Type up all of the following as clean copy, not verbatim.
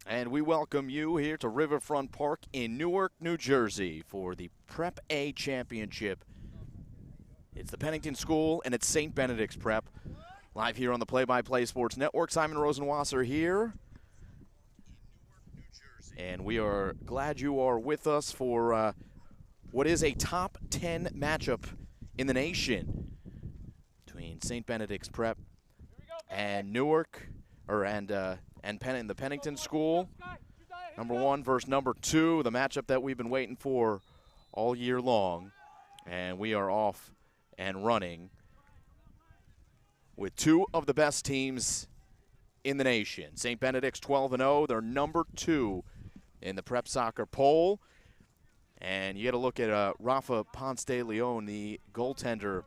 And we welcome you here to Riverfront Park in Newark, New Jersey for the Prep A Championship. It's the Pennington School and it's St. Benedict's Prep. Live here on the Play-by-Play Sports Network. Simon Rosenwasser here. And we are glad you are with us for what is a top 10 matchup in the nation between St. Benedict's Prep and Newark, the Pennington School. Number 1 versus number 2, the matchup that we've been waiting for all year long. And we are off and running with 2 of the best teams in the nation. St. Benedict's 12-0, they're number 2 in the Prep Soccer poll. And you got to look at Rafa Ponce de Leon, the goaltender.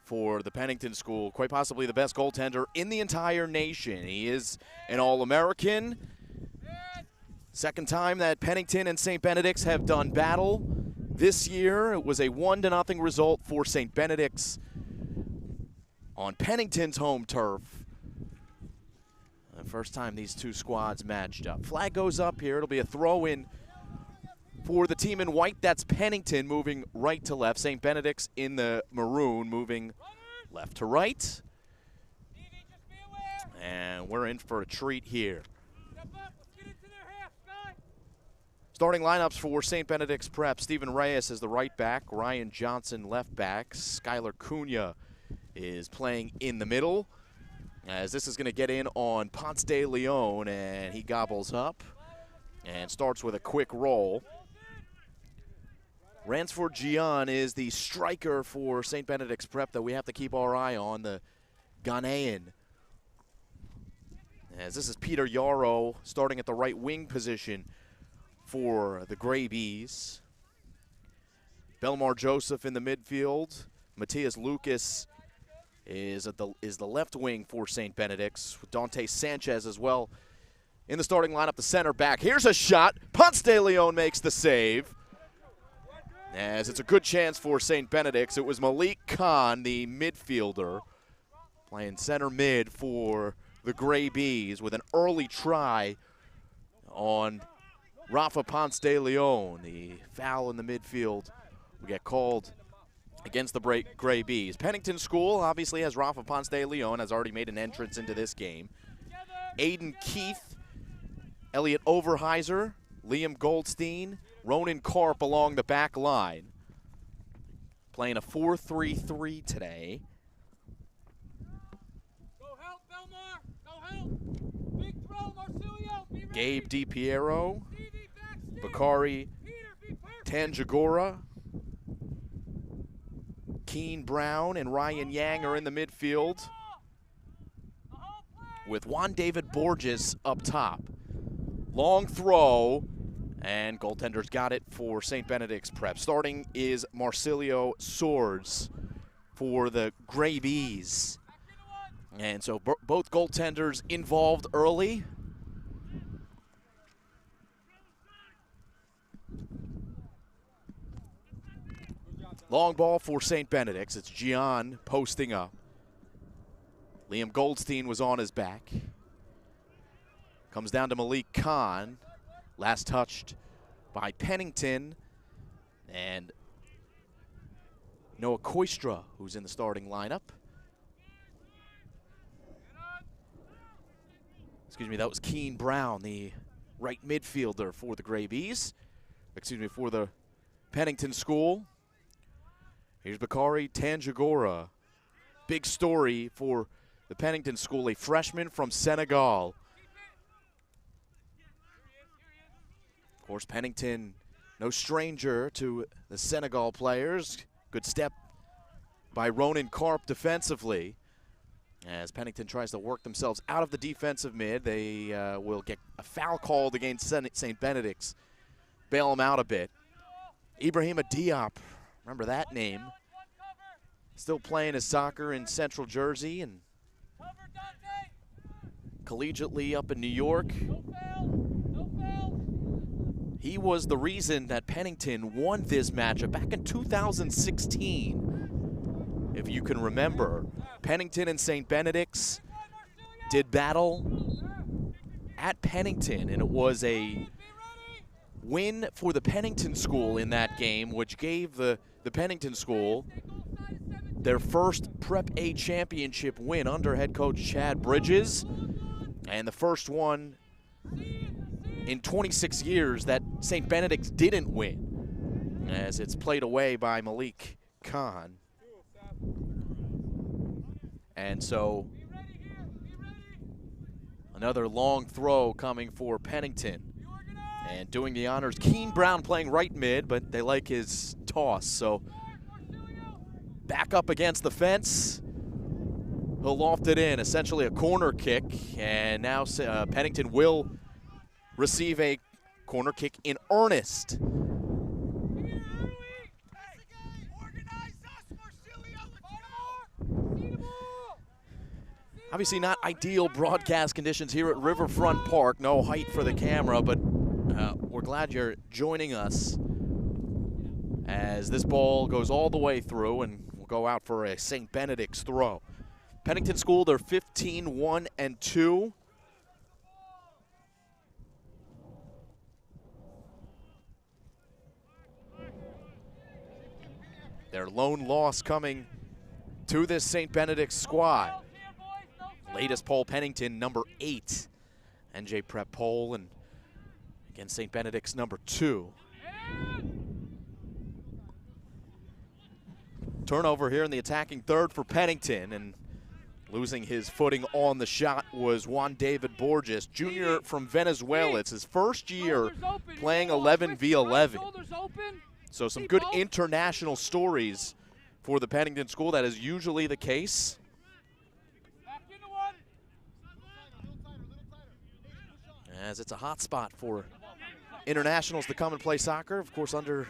For the Pennington School, quite possibly the best goaltender in the entire nation. He is an All-American. Second time that Pennington and St. Benedict's have done battle. This year, it was a 1-0 result for St. Benedict's on Pennington's home turf. The first time these two squads matched up. Flag goes up here. It'll be a throw-in for the team in white. That's Pennington moving right to left. St. Benedict's in the maroon moving left to right. And we're in for a treat here. Starting lineups for St. Benedict's Prep. Stephen Reyes is the right back. Ryan Johnson left back. Skylar Cunha is playing in the middle, as this is going to get in on Ponce de Leon, and he gobbles up and starts with a quick roll. Ransford Gian is the striker for St. Benedict's Prep that we have to keep our eye on, the Ghanaian. As this is Peter Yarrow starting at the right wing position for the Gray Bees. Belmar Joseph in the midfield. Matthias Lucas is the left wing for St. Benedict's, with Dante Sanchez as well in the starting lineup, the center back. Here's a shot. Ponce de Leon makes the save, as it's a good chance for St. Benedict's. It was Malik Khan, the midfielder, playing center mid for the Gray Bees, with an early try on Rafa Ponce de Leon. The foul in the midfield will get called against the Gray Bees. Pennington School obviously has Rafa Ponce de Leon, has already made an entrance into this game. Aiden Keith, Elliot Overheiser, Liam Goldstein, Ronan Karp along the back line. Playing a 4-3-3 today. Go help, Belmar. Go help. Big throw, Marsilio. Gabe DiPiero, Bakari Tanjagora, Keen Brown and Ryan Yang are in the midfield, with Juan David Borges up top. Long throw, and goaltender's got it for St. Benedict's Prep. Starting is Marsilio Swords for the Gray Bees. And so both goaltenders involved early. Long ball for St. Benedict's. It's Gian posting up. Liam Goldstein was on his back. Comes down to Malik Khan. Last touched by Pennington. And Noah Koistra, who's in the starting lineup. Excuse me, that was Keen Brown, the right midfielder for the Gray Bees. Excuse me, for the Pennington School. Here's Bakari Tanjagora. Big story for the Pennington School, a freshman from Senegal. Of course, Pennington, no stranger to the Senegal players. Good step by Ronan Karp defensively. As Pennington tries to work themselves out of the defensive mid, they will get a foul called against St. Benedict's. Bail them out a bit. Ibrahima Diop, remember that name. Still playing his soccer in Central Jersey and collegiately up in New York. He was the reason that Pennington won this matchup back in 2016. If you can remember, Pennington and St. Benedict's did battle at Pennington, and it was a win for the Pennington school in that game, which gave the Pennington school their first Prep A championship win under head coach Chad Bridges, and the first one in 26 years that St. Benedict's didn't win, as it's played away by Malik Khan. And so another long throw coming for Pennington. And doing the honors, Keen Brown playing right mid, but they like his toss. So back up against the fence. He'll loft it in, essentially a corner kick. And now Pennington will receive a corner kick in earnest. Obviously not ideal broadcast conditions here at Riverfront Park. No height for the camera, but we're glad you're joining us as this ball goes all the way through and will go out for a St. Benedict's throw. Pennington School, they're 15-1-2. Their lone loss coming to this St. Benedict's squad. Latest poll, Pennington, number 8. NJ Prep poll, and again, St. Benedict's number 2. Turnover here in the attacking third for Pennington, and losing his footing on the shot was Juan David Borges, junior from Venezuela. It's his first year playing 11v11. So some good international stories for the Pennington School. That is usually the case. As it's a hot spot for internationals to come and play soccer, of course, under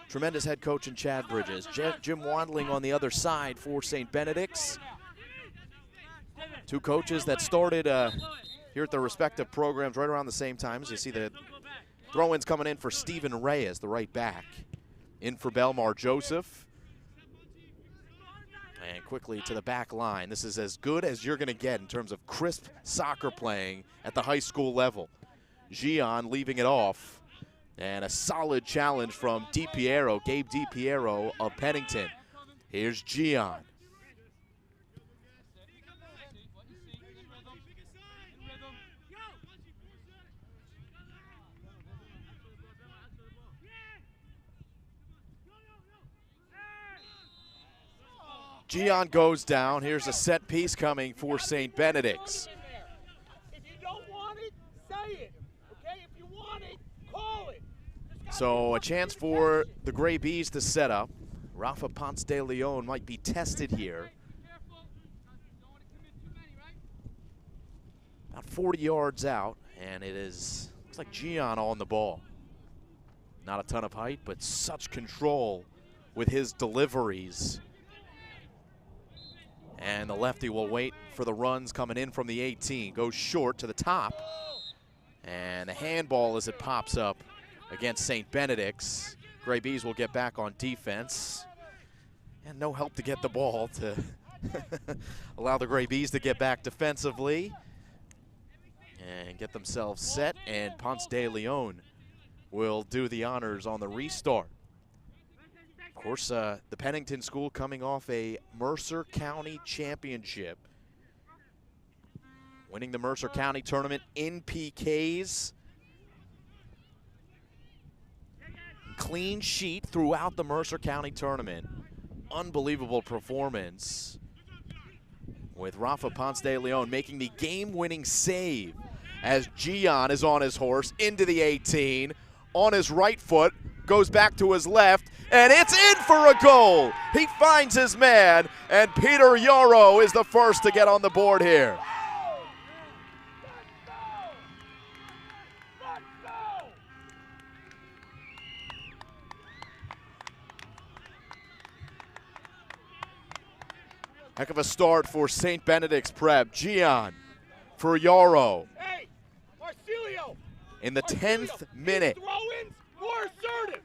tremendous head coach and Chad Bridges. Jim Wandling on the other side for St. Benedict's. Two coaches that started here at their respective programs right around the same time. As you see the throw-ins coming in for Stephen Reyes, the right back. In for Belmar Joseph. And quickly to the back line. This is as good as you're going to get in terms of crisp soccer playing at the high school level. Gian leaving it off. And a solid challenge from DiPiero, Gabe DiPiero of Pennington. Here's Gian. Gian goes down. Here's a set piece coming for St. Benedict's. If you don't want it, say it. Okay? If you want it, call it. So a chance for the Gray Bees to set up. Rafa Ponce de Leon might be tested here. About 40 yards out, and it is, looks like Gian on the ball. Not a ton of height, but such control with his deliveries. And the lefty will wait for the runs coming in from the 18. Goes short to the top. And the handball as it pops up against St. Benedict's. Gray Bees will get back on defense. And no help to get the ball to allow the Gray Bees to get back defensively and get themselves set. And Ponce de Leon will do the honors on the restart. Of course, the Pennington School coming off a Mercer County championship. Winning the Mercer County tournament in PKs. Clean sheet throughout the Mercer County tournament. Unbelievable performance with Rafa Ponce de Leon making the game-winning save as Gian is on his horse into the 18. On his right foot, goes back to his left, and it's in for a goal. He finds his man, and Peter Yarrow is the first to get on the board here. Heck of a start for St. Benedict's Prep. Gian for Yarrow. Hey, Marsilio. In the 10th minute. Throw-ins more assertive.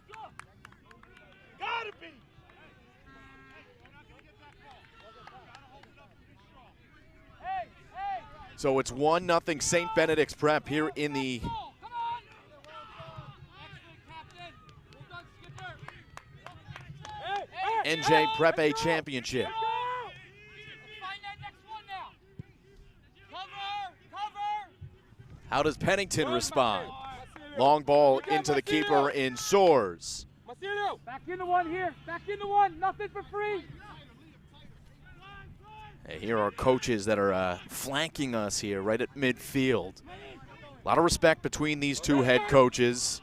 Gotta be. So it's 1-0 St. Benedict's Prep here in the NJ Prep A Championship. How does Pennington respond? Long ball into the keeper in Soares. Back into one here. Back into one. Nothing for free. Hey, here are coaches that are flanking us here right at midfield. A lot of respect between these two head coaches.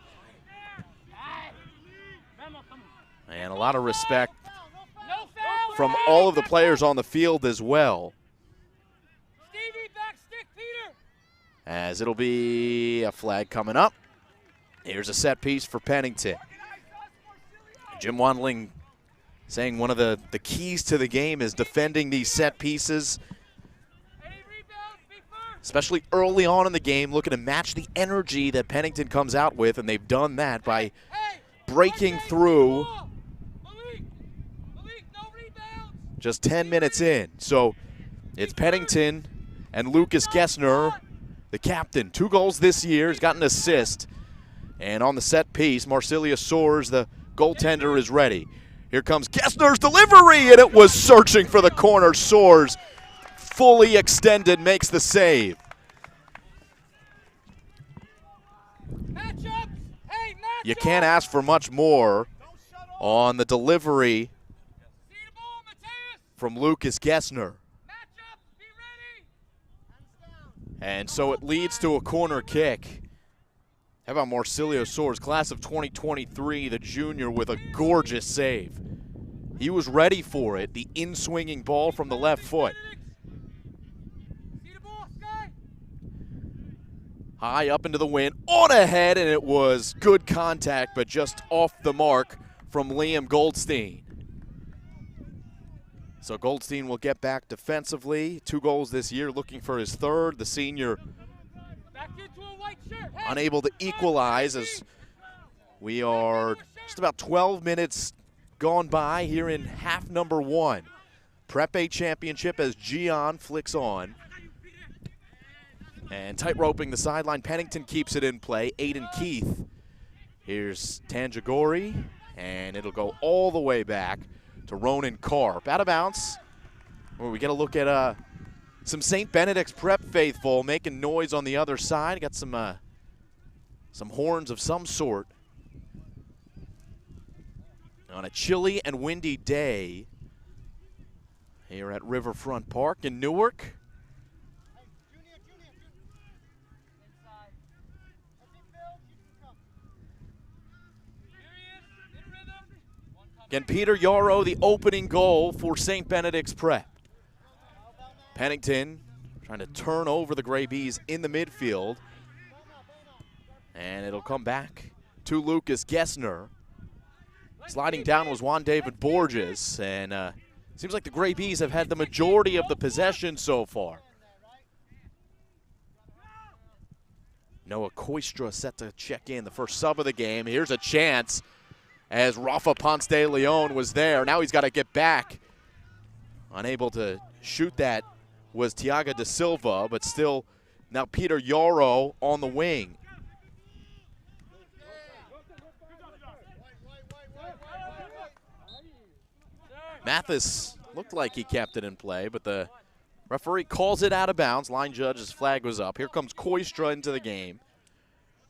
And a lot of respect from all of the players on the field as well. As it'll be a flag coming up. Here's a set piece for Pennington. Jim Wandling saying one of the keys to the game is defending these set pieces, especially early on in the game, looking to match the energy that Pennington comes out with, and they've done that by breaking through just 10 minutes in. So it's Pennington and Lucas Gessner, the captain. 2 goals this year. He's got an assist. And on the set piece, Marcelius Soares, the goaltender, is ready. Here comes Gessner's delivery, and it was searching for the corner. Soares, fully extended, makes the save. You can't ask for much more on the delivery from Lucas Gessner. And so it leads to a corner kick. How about Marcelius Soares, class of 2023, the junior, with a gorgeous save. He was ready for it, the in-swinging ball from the left foot. High up into the wind, on ahead, and it was good contact, but just off the mark from Liam Goldstein. So Goldstein will get back defensively. 2 goals this year, looking for his 3rd. The senior unable to equalize as we are just about 12 minutes gone by here in half number 1. Prep A Championship as Gian flicks on. And tight roping the sideline. Pennington keeps it in play. Aiden Keith. Here's Tanjagori, and it'll go all the way back to Ronan Karp. Out of bounds. We get a look at some St. Benedict's Prep faithful making noise on the other side. Got some horns of some sort. On a chilly and windy day here at Riverfront Park in Newark. Again, Peter Yarrow, the opening goal for St. Benedict's Prep. Pennington trying to turn over the Gray Bees in the midfield. And it'll come back to Lucas Gessner. Sliding down was Juan David Borges. And seems like the Gray Bees have had the majority of the possession so far. Noah Koistra set to check in, the first sub of the game. Here's a chance as Rafa Ponce de Leon was there. Now he's got to get back. Unable to shoot that was Tiago da Silva, but still now Peter Yarrow on the wing. Mathis looked like he kept it in play, but the referee calls it out of bounds. Line judge's flag was up. Here comes Koistra into the game.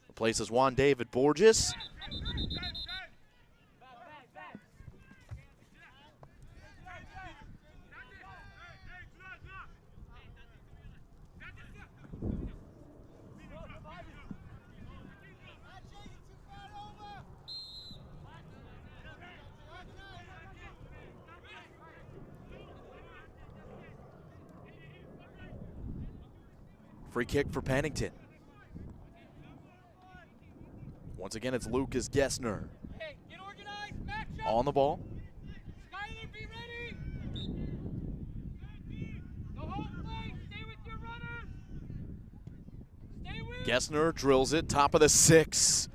Replaces Juan David Borges. Free kick for Pennington. Once again, it's Lucas Gessner. Hey, get organized, match up. On the ball. Skyler, be ready. Go home play. Stay with your runners. Stay with. Gessner drills it, top of the 6.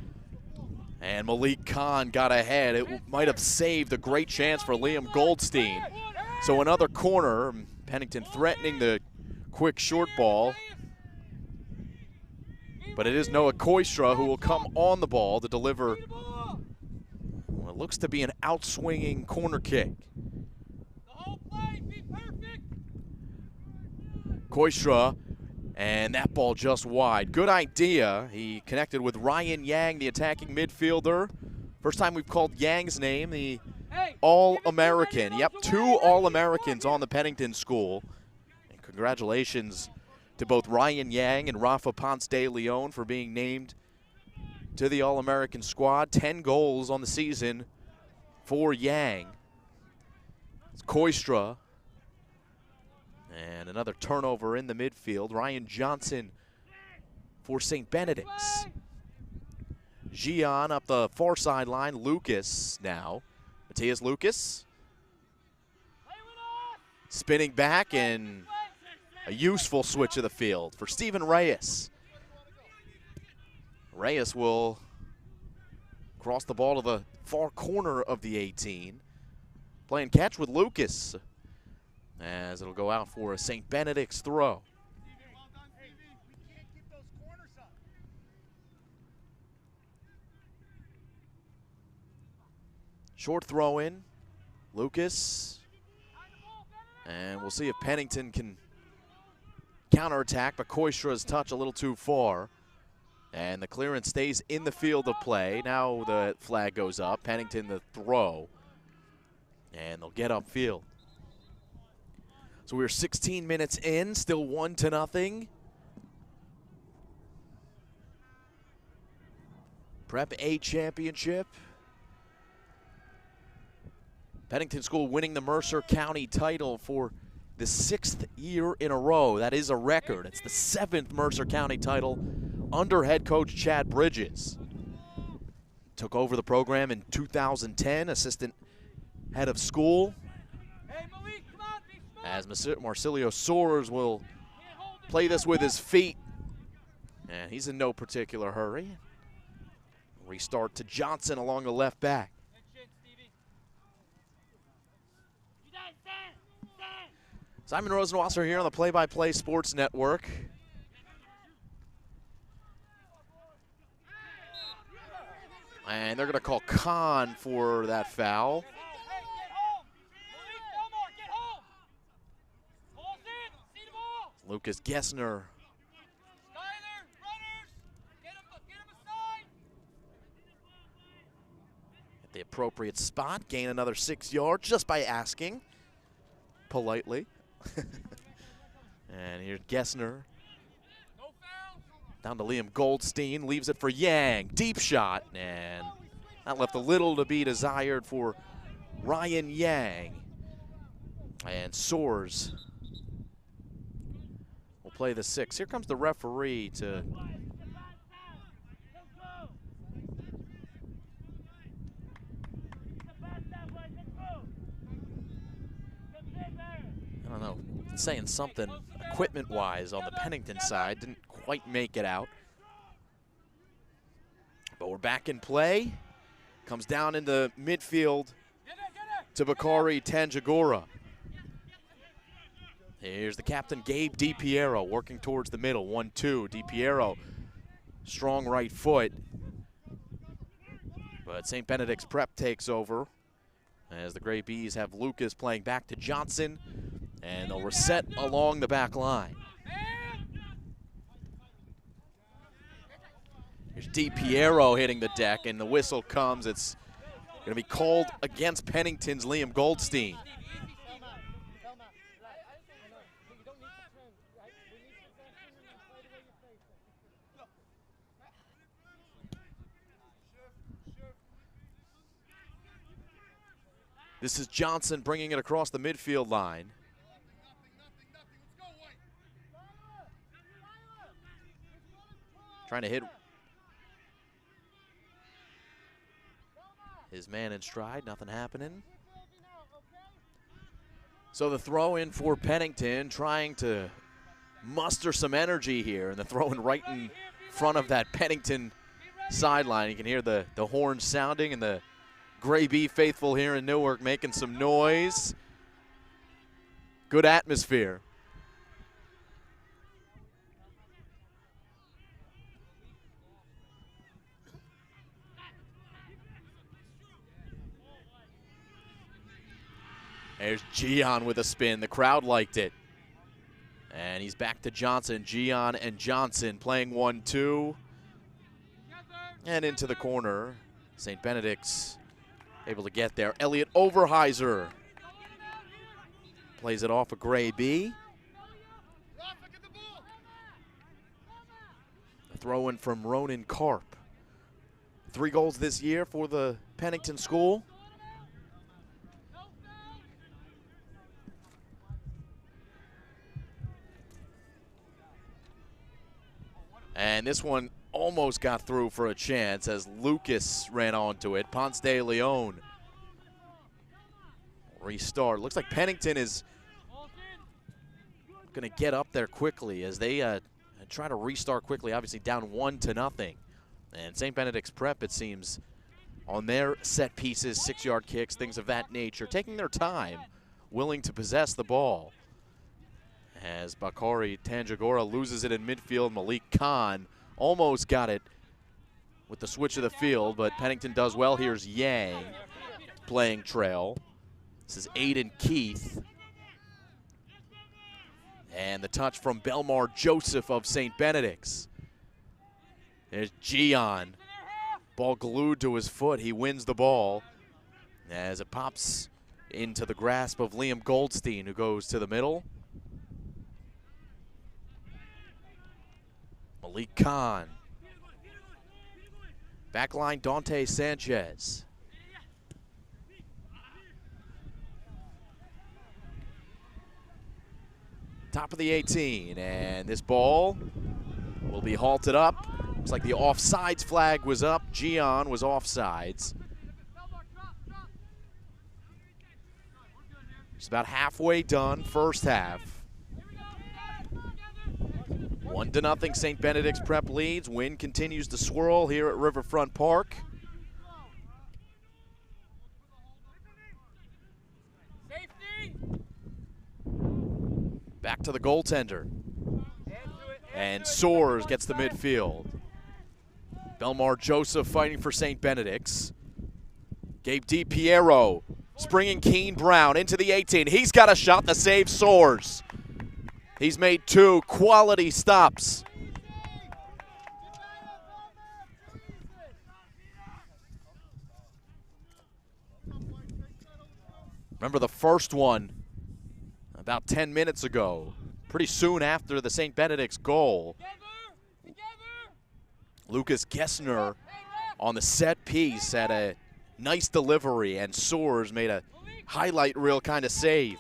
And Malik Khan got ahead. It might have saved a great chance for Liam Goldstein. So another corner. Pennington threatening the quick short ball. But it is Noah Koistra who will come on the ball to deliver what looks to be an outswinging corner kick. Koistra, and that ball just wide. Good idea. He connected with Ryan Yang, the attacking midfielder. First time we've called Yang's name, the All-American. Yep, 2 All-Americans on the Pennington school. And congratulations to both Ryan Yang and Rafa Ponce de Leon for being named to the All-American squad. 10 goals on the season for Yang. It's Koistra. And another turnover in the midfield. Ryan Johnson for St. Benedict's. Gian up the far sideline. Lucas now. Matthias Lucas. Spinning back, and a useful switch of the field for Steven Reyes. Reyes will cross the ball to the far corner of the 18. Playing catch with Lucas, as it'll go out for a St. Benedict's throw. Short throw in, Lucas, and we'll see if Pennington can counterattack, but Koistra's touch a little too far. And the clearance stays in the field of play. Now the flag goes up, Pennington the throw, and they'll get upfield. So we're 16 minutes in, still 1-0. Prep A championship. Pennington School winning the Mercer County title for the 6th year in a row. That is a record. It's the 7th Mercer County title under head coach Chad Bridges. Took over the program in 2010, assistant head of school. As Marcilio Soares will play this with his feet. And he's in no particular hurry. Restart to Johnson along the left back. Simon Rosenwasser here on the Play-by-Play Sports Network. And they're going to call Khan for that foul. Lucas Gessner. At the appropriate spot, gain another 6 yards just by asking politely. And here's Gessner. Down to Liam Goldstein, leaves it for Yang. Deep shot, and that left a little to be desired for Ryan Yang. And Soares will play the 6. Here comes the referee to I don't know, saying something equipment-wise on the Pennington side. Didn't quite make it out. But we're back in play. Comes down in the midfield to Bakari Tanjagora. Here's the captain, Gabe DiPiero, working towards the middle. 1-2, DiPiero, strong right foot. But St. Benedict's Prep takes over as the Gray Bees have Lucas playing back to Johnson. And they'll reset along the back line. Here's DiPiero hitting the deck, and the whistle comes. It's going to be called against Pennington's Liam Goldstein. This is Johnson bringing it across the midfield line. Trying to hit his man in stride, nothing happening. So the throw in for Pennington, trying to muster some energy here, and the throw in right in front of that Pennington sideline. You can hear the horn sounding, and the Gray Bee faithful here in Newark making some noise. Good atmosphere. There's Gian with a spin. The crowd liked it. And he's back to Johnson. Gian and Johnson playing 1-2. And into the corner. St. Benedict's able to get there. Elliot Overheiser plays it off a Gray B. A throw in from Ronan Karp. 3 goals this year for the Pennington school. And this one almost got through for a chance as Lucas ran onto it. Ponce de Leon. Restart. Looks like Pennington is going to get up there quickly as they try to restart quickly. Obviously down 1-0. And St. Benedict's Prep, it seems, on their set pieces, 6-yard kicks, things of that nature, taking their time, willing to possess the ball. As Bakari Tanjagora loses it in midfield, Malik Khan almost got it with the switch of the field, but Pennington does well. Here's Yang playing trail. This is Aiden Keith. And the touch from Belmar Joseph of St. Benedict's. There's Gian. Ball glued to his foot. He wins the ball as it pops into the grasp of Liam Goldstein, who goes to the middle. Malik Khan. Backline, Dante Sanchez. Top of the 18, and this ball will be halted up. Looks like the offsides flag was up. Gian was offsides. It's about halfway done, first half. 1-0 St. Benedict's Prep leads. Wind continues to swirl here at Riverfront Park. Back to the goaltender. And Soares gets the midfield. Belmar Joseph fighting for St. Benedict's. Gabe DiPiero springing Keen Brown into the 18. He's got a shot. The save Soares. He's made 2 quality stops. Remember the first one about 10 minutes ago, pretty soon after the St. Benedict's goal. Lucas Gessner on the set piece had a nice delivery, and Soares made a highlight reel kind of save.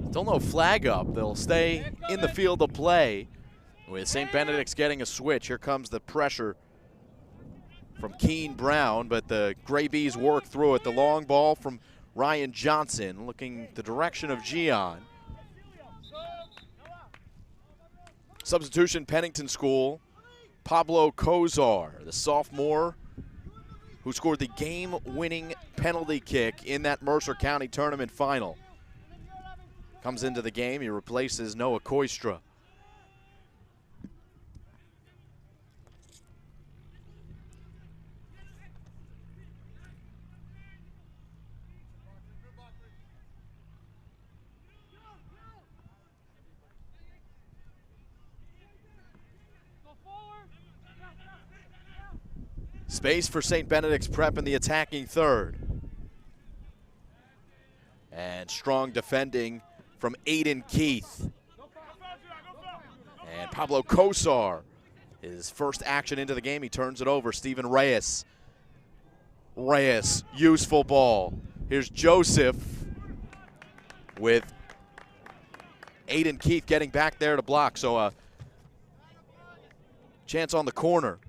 Still no flag up. They'll stay in the field of play with St. Benedict's getting a switch. Here comes the pressure from Keen Brown, but the Gray Bees work through it. The long ball from Ryan Johnson looking the direction of Gian. Substitution, Pennington School. Pablo Kozar, the sophomore who scored the game-winning penalty kick in that Mercer County tournament final. Comes into the game. He replaces Noah Koistra. Space for St. Benedict's Prep in the attacking third. And strong defending from Aiden Keith. And Pablo Kosar, his first action into the game, he turns it over. Steven Reyes. Reyes, useful ball. Here's Joseph with Aiden Keith getting back there to block. So a chance on the corner.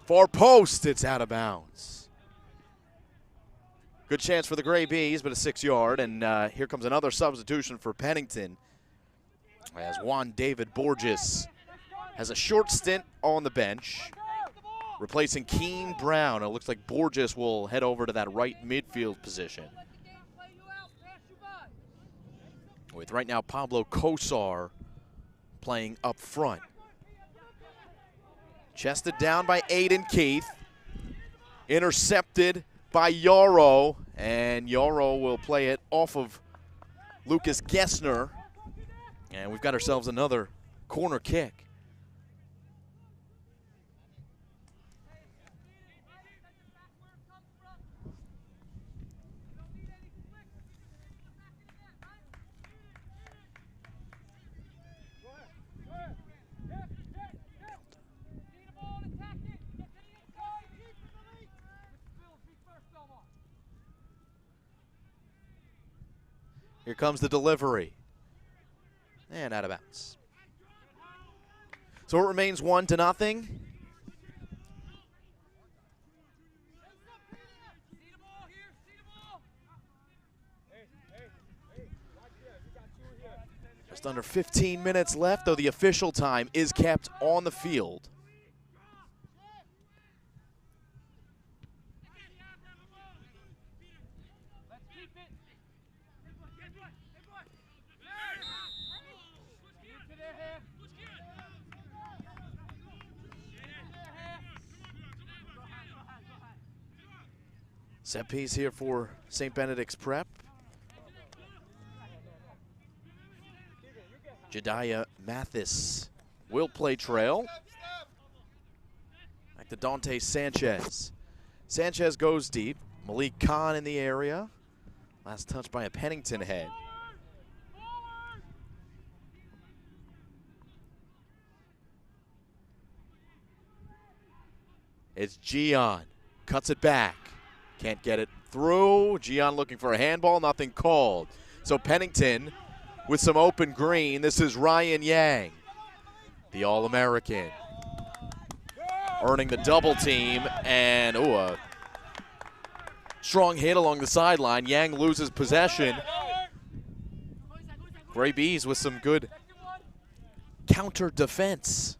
Far post, it's out of bounds. Good chance for the Gray Bees, but a 6-yard, and here comes another substitution for Pennington as Juan David Borges has a short stint on the bench, replacing Keen Brown. It looks like Borges will head over to that right midfield position, with right now Pablo Kosar playing up front. Chested down by Aiden Keith, intercepted by Yarrow, and Yarrow will play it off of Lucas Gessner, and we've got ourselves another corner kick. Here comes the delivery. And out of bounds. So it remains 1-0. Just under 15 minutes left, though the official time is kept on the field. Set piece here for St. Benedict's Prep. Jediah Mathis will play trail. Back to Dante Sanchez. Sanchez goes deep. Malik Khan in the area. Last touch by a Pennington head. It's Gian. Cuts it back. Can't get it through. Gian looking for a handball, nothing called. So Pennington with some open green. This is Ryan Yang, the All-American, earning the double team, and a strong hit along the sideline. Yang loses possession. Gray Bees with some good counter defense.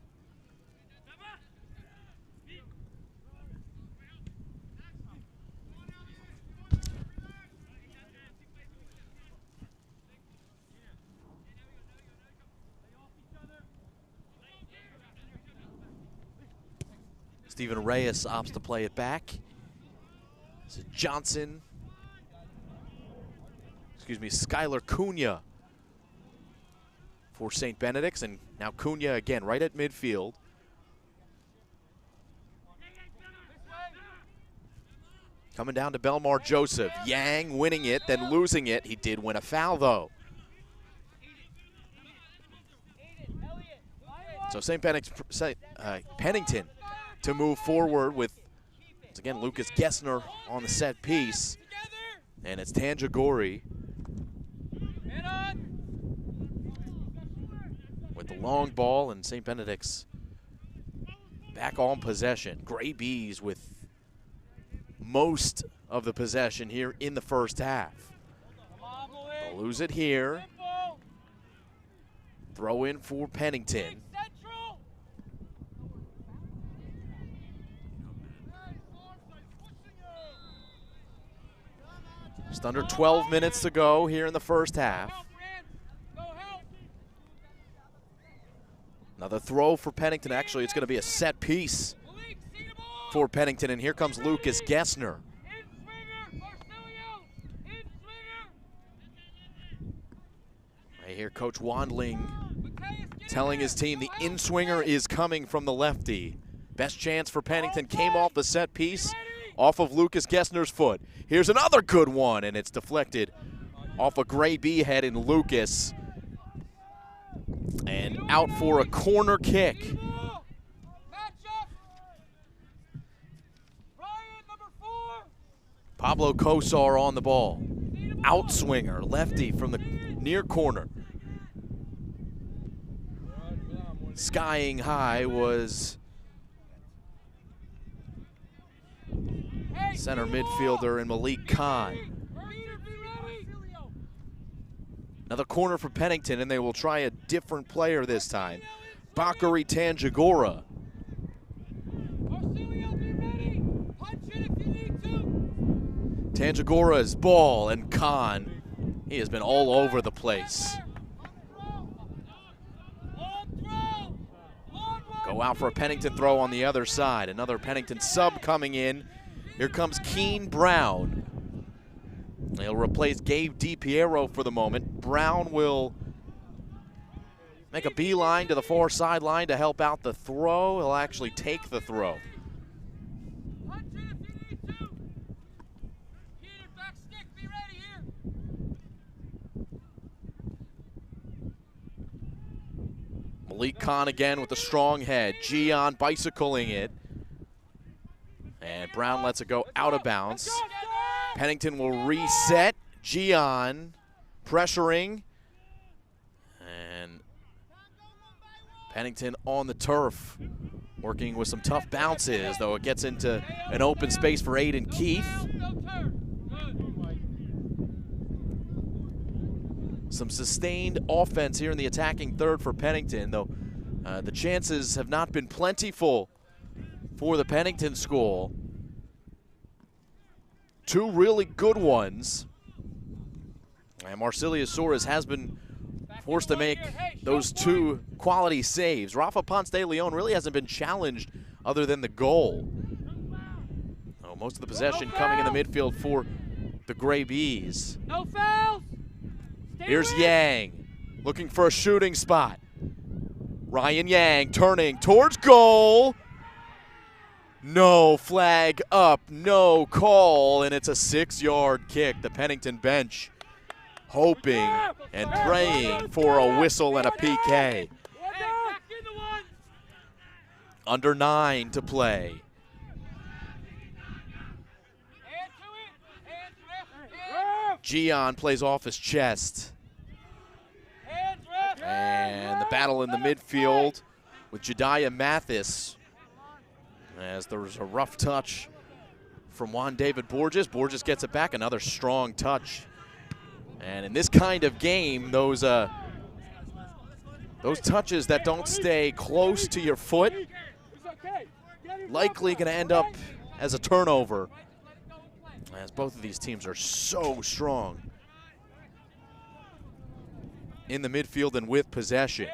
Stephen Reyes opts to play it back. So Johnson, Skylar Cunha for St. Benedict's, and now Cunha again right at midfield. Coming down to Belmar Joseph. Yang winning it, then losing it. He did win a foul, though. So St. Pennington to move forward with, once again, Lucas Gessner on the set piece. And it's Tanjagori with the long ball, and St. Benedict's back on possession. Gray Bees with most of the possession here in the first half. They'll lose it here. Throw in for Pennington. Just under 12 minutes to go here in the first half. Another throw for Pennington. Actually, it's going to be a set piece for Pennington, and here comes Lucas Gessner. Right here, Coach Wandling telling his team the in-swinger is coming from the lefty. Best chance for Pennington came off the set piece, off of Lucas Gessner's foot. Here's another good one, and it's deflected off a Gray Bee head in Lucas. And out for a corner kick. Pablo Kosar on the ball. Outswinger, lefty from the near corner. Skying high was center midfielder in Malik Khan. Another corner for Pennington, and they will try a different player this time. Bakary Tanjagora. Tanjagora's ball, and Khan, he has been all over the place. Go out for a Pennington throw on the other side. Another Pennington sub coming in. Here comes Keen Brown. He'll replace Gabe DiPiero for the moment. Brown will make a beeline to the far sideline to help out the throw. He'll actually take the throw. Malik Khan again with a strong head. Gian bicycling it. And Brown lets it go out of bounds. Pennington will reset. Gian pressuring. And Pennington on the turf, working with some tough bounces, though it gets into an open space for Aiden Keith. Some sustained offense here in the attacking third for Pennington, though the chances have not been plentiful for the Pennington school. Two really good ones. And Marcelius Suarez has been forced to make those two quality saves. Rafa Ponce de Leon really hasn't been challenged other than the goal. Oh, most of the possession coming in the midfield for the Gray Bees. No fouls. Here's Yang looking for a shooting spot. Ryan Yang turning towards goal. No flag up, no call, and it's a 6-yard kick. The Pennington bench hoping and praying for a whistle and a PK. Under 9 to play. Gian plays off his chest. And the battle in the midfield with Jediah Mathis, as there was a rough touch from Juan David Borges. Borges gets it back, another strong touch. And in this kind of game, those touches that don't stay close to your foot likely going to end up as a turnover, as both of these teams are so strong in the midfield and with possession.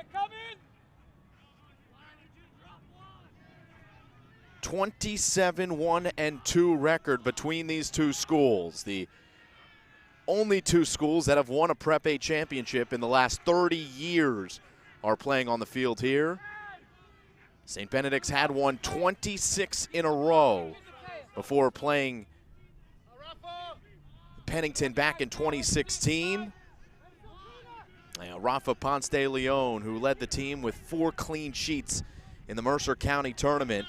27-1-2 record between these two schools. The only two schools that have won a Prep A championship in the last 30 years are playing on the field here. St. Benedict's had won 26 in a row before playing Pennington back in 2016. Rafa Ponce de Leon, who led the team with 4 clean sheets in the Mercer County tournament,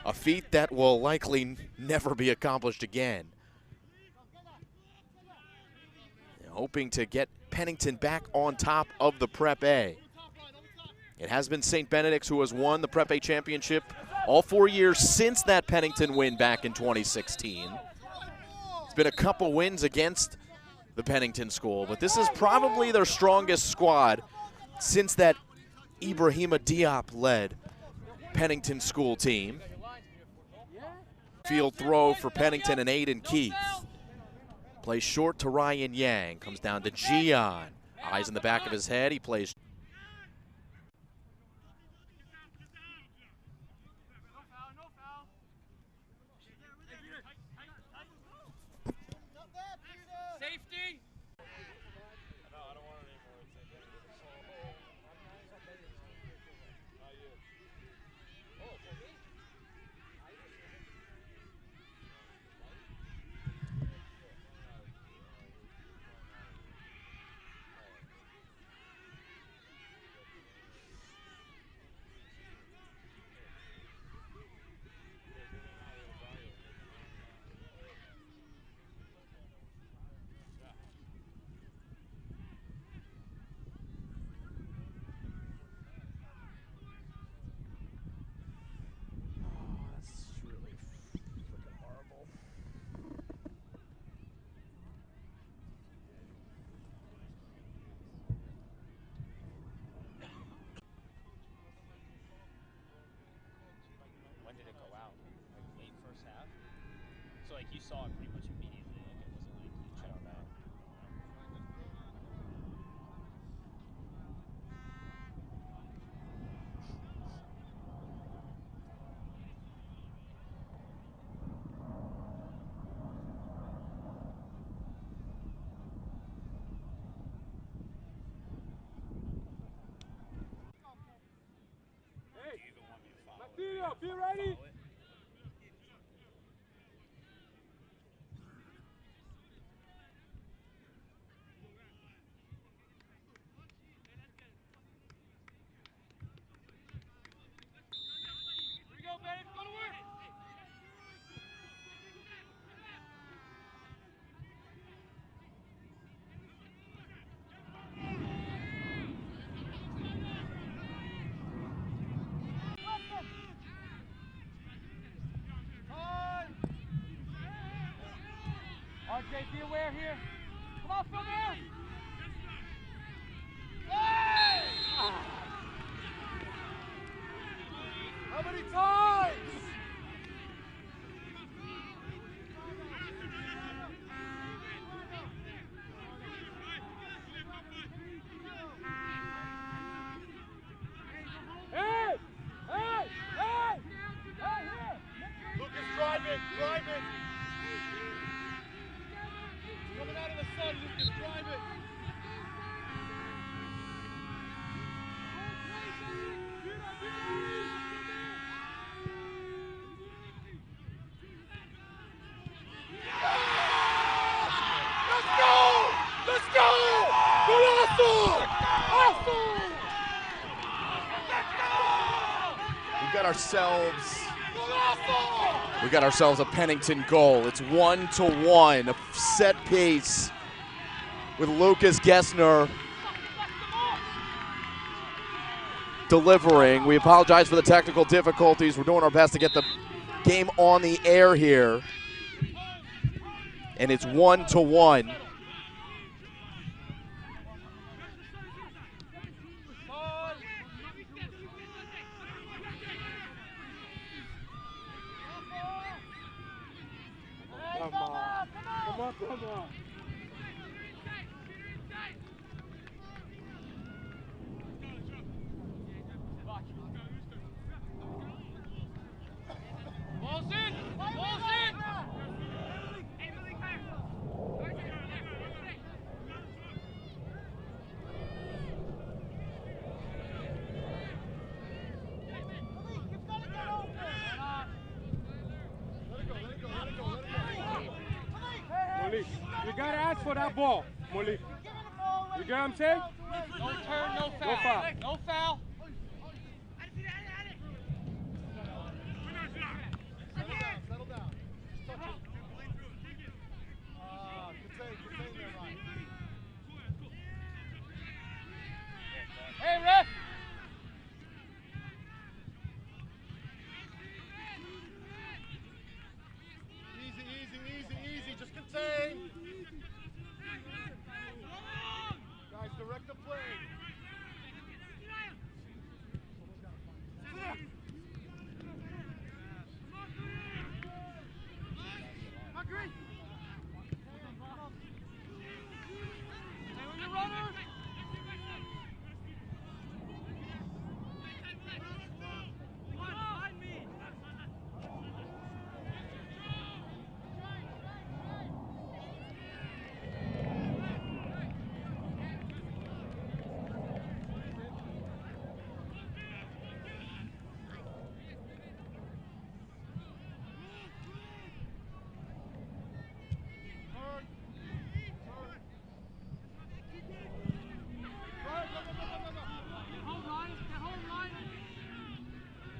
a feat that will likely never be accomplished again. Hoping to get Pennington back on top of the Prep A. It has been St. Benedict's who has won the Prep A championship all 4 years since that Pennington win back in 2016. It's been a couple wins against the Pennington school, but this is probably their strongest squad since that Ibrahima Diop-led Pennington school team. Field throw for Pennington and Aiden Keith. Plays short to Ryan Yang, comes down to Gian. Eyes in the back of his head, he plays. Safety. So like you saw it pretty much immediately. Like it wasn't like you checked back. Hey, Do you even want me to follow it? Martino, be ready. Follow it? Here we go, Benedict. Go to work. RJ, be aware here. Come on, from there. Hey! How many times? Hey! Hey! Hey! Hey, here! Lucas, drive it! Drive it! Coming out of the sun, Lucas, drive it! Let's go! Let's go! Golazo! Awesome! We got ourselves a Pennington goal. It's 1-1, a set piece with Lucas Gessner delivering. We apologize for the technical difficulties. We're doing our best to get the game on the air here. And it's 1-1. Come on. Ball's in! Ball's in! Malik, you gotta ask for that ball, Malik. You get what I'm saying? No turn, no foul. No foul. No foul. Settle down. Just touch it. Contain there, Ryan. Hey, ref! Easy. Just contain. Guys, direct the play.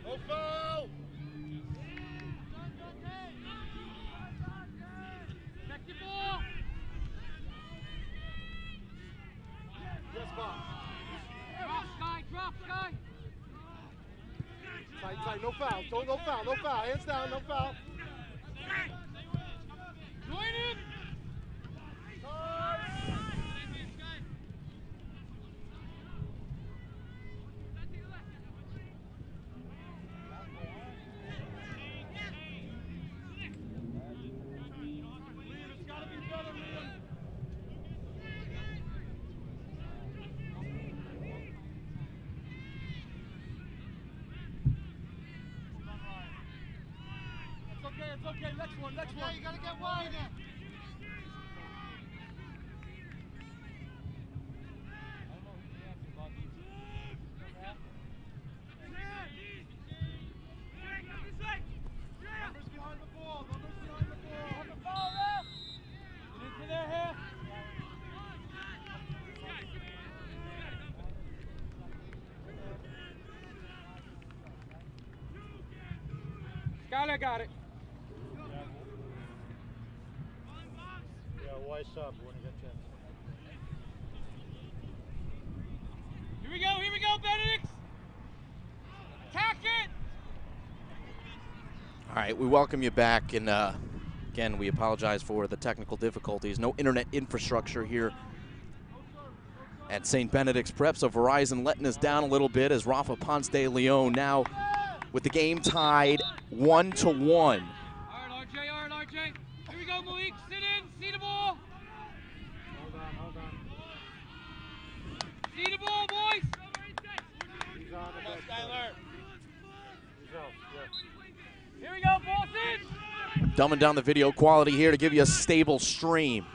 No foul! Check the ball! Yes, Bob. Drop, Sky! Tight, no foul. No foul. Hands down, no foul. Join him! Next one. You gotta get wider. Numbers behind the ball. Numbers behind the ball. On the ball, ref. Get into there, here. Skylar got it. Yeah, wise up when you get chance. Here we go, Benedict. Attack it. All right, we welcome you back, and again, we apologize for the technical difficulties. No internet infrastructure here at St. Benedict's Prep, so Verizon letting us down a little bit as Rafa Ponce de Leon now with the game tied 1-1. All right, RJ. Here we go, Malik. Sit in. See the ball. Hold on. See the ball, boys. He's on the back. Skylar. He's out, yeah. Here we go, ball in. Dumbing down the video quality here to give you a stable stream.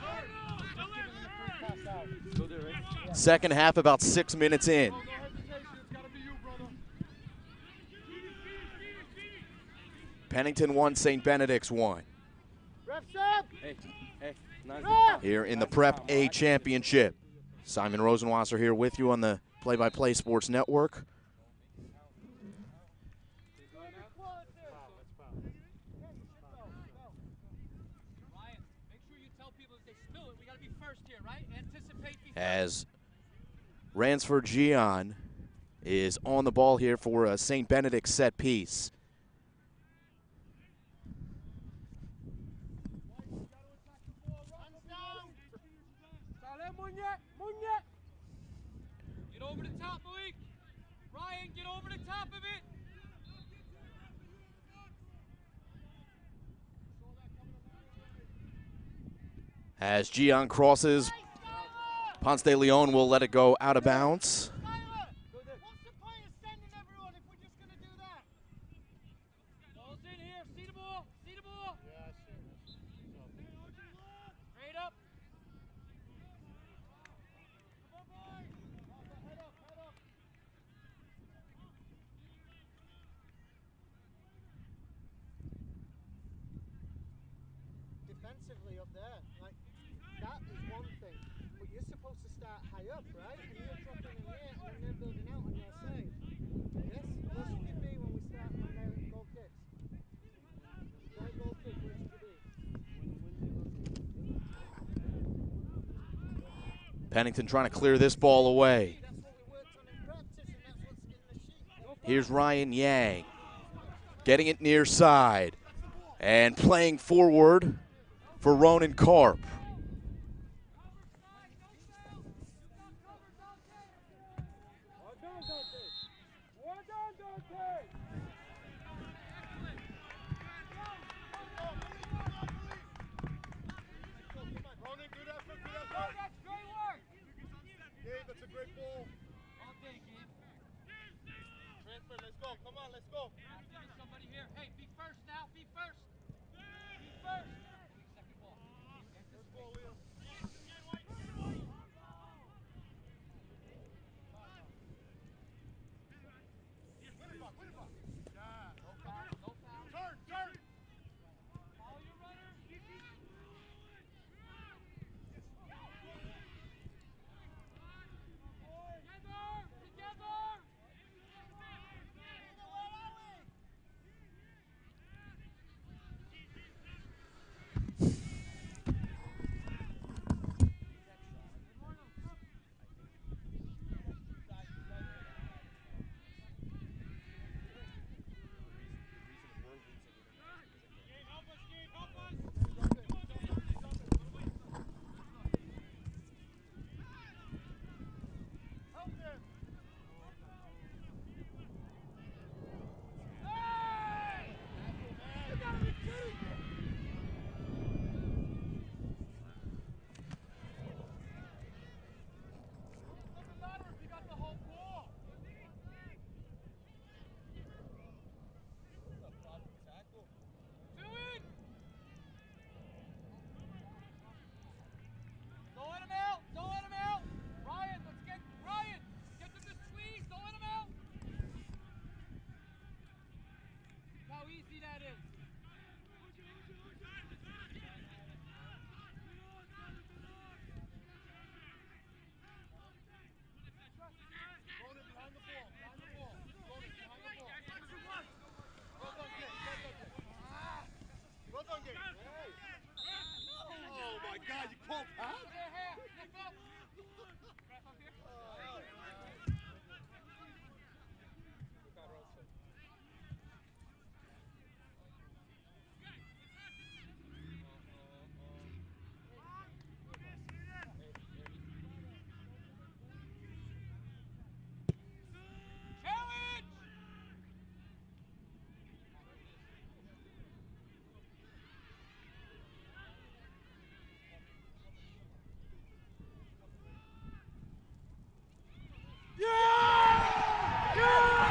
Second half, about 6 minutes in. No hesitation. It's gotta be you, brother. Pennington 1, St. Benedict's 1. Ref stop. Hey. Here in the Prep A Championship. Simon Rosenwasser here with you on the Play-by-Play Sports Network. Ryan, make sure you tell people if they spill it, we gotta be first here, right? Anticipate before. As Ransford Gian is on the ball here for a St. Benedict set piece. Get over the top, Malik. Ryan, get over the top of it. As Gian crosses, Ponce de Leon will let it go out of bounds. What's the point of sending everyone if we're just gonna do that? Ball's in here. See the ball. See the ball. Yeah, I see this. Straight up. Defensively up there, like that is one thing, but you're supposed to start high up, right? And you're dropping in here, and then they're building out on your side. Yes, where should you be when we start on their goal kicks? Their goal kick, where should you be? Pennington trying to clear this ball away. That's what we worked on in practice, and that's what's in the sheet. Here's Ryan Yang getting it near side and playing forward for Ronan Karp. Ronan, good effort, good effort. That's great work. Gabe, that's a great ball. All day, Gabe. Transfer, let's go. Come on, let's go. There's somebody here. Hey, be first now. Be first. Be first. Second ball. First ball, Leo. Turn. Follow your runner. Together.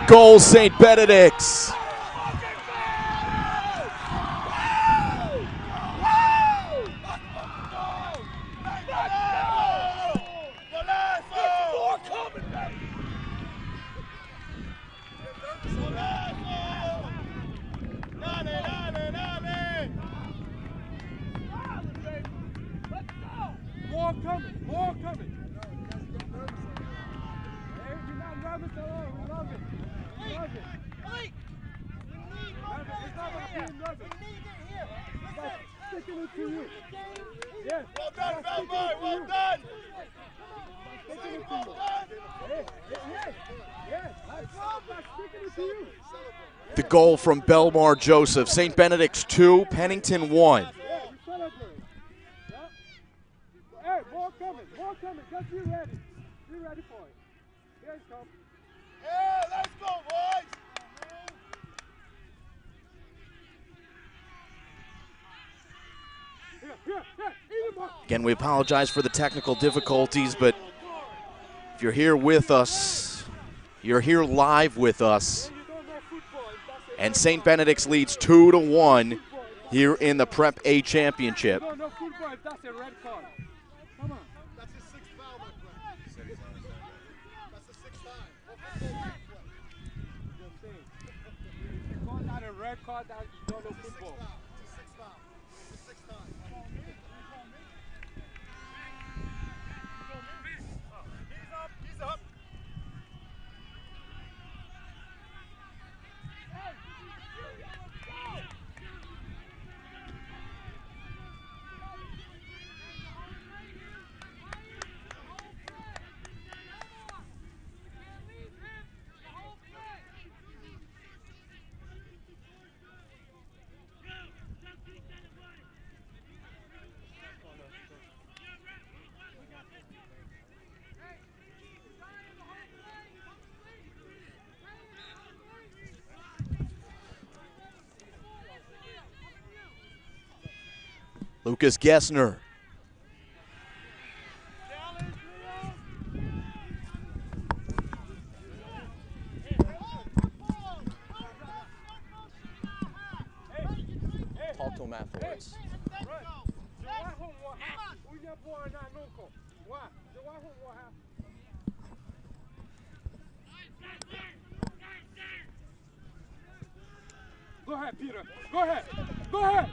Goal, St. Benedict's. More coming, more coming. Hey, we're not nervous at all. We love it. We love it. It's not about being nervous. It's about sticking it to you. Yes. Well done, Belmont. Well done. Sticking it to you. Hey, yes. That's sticking it to you. The goal from Belmar Joseph. St. Benedict's 2, Pennington 1. Yeah, we celebrate. Yeah. Hey, more coming, more coming. Just be ready. Be ready for it. Here it comes. Yeah, let's go, boys. Here. Again, we apologize for the technical difficulties, but if you're here with us, you're here live with us. And St. Benedict's leads 2-1 here in the Prep A Championship. No football if that's a red card. Come on. That's the sixth foul, my friend. That's the sixth time. Just saying. If you call that a red card, that's no football. It's a sixth foul. It's a sixth time. He's up. Lucas Gessner. Talk to him afterwards. Go ahead, Peter. Go ahead. Go ahead.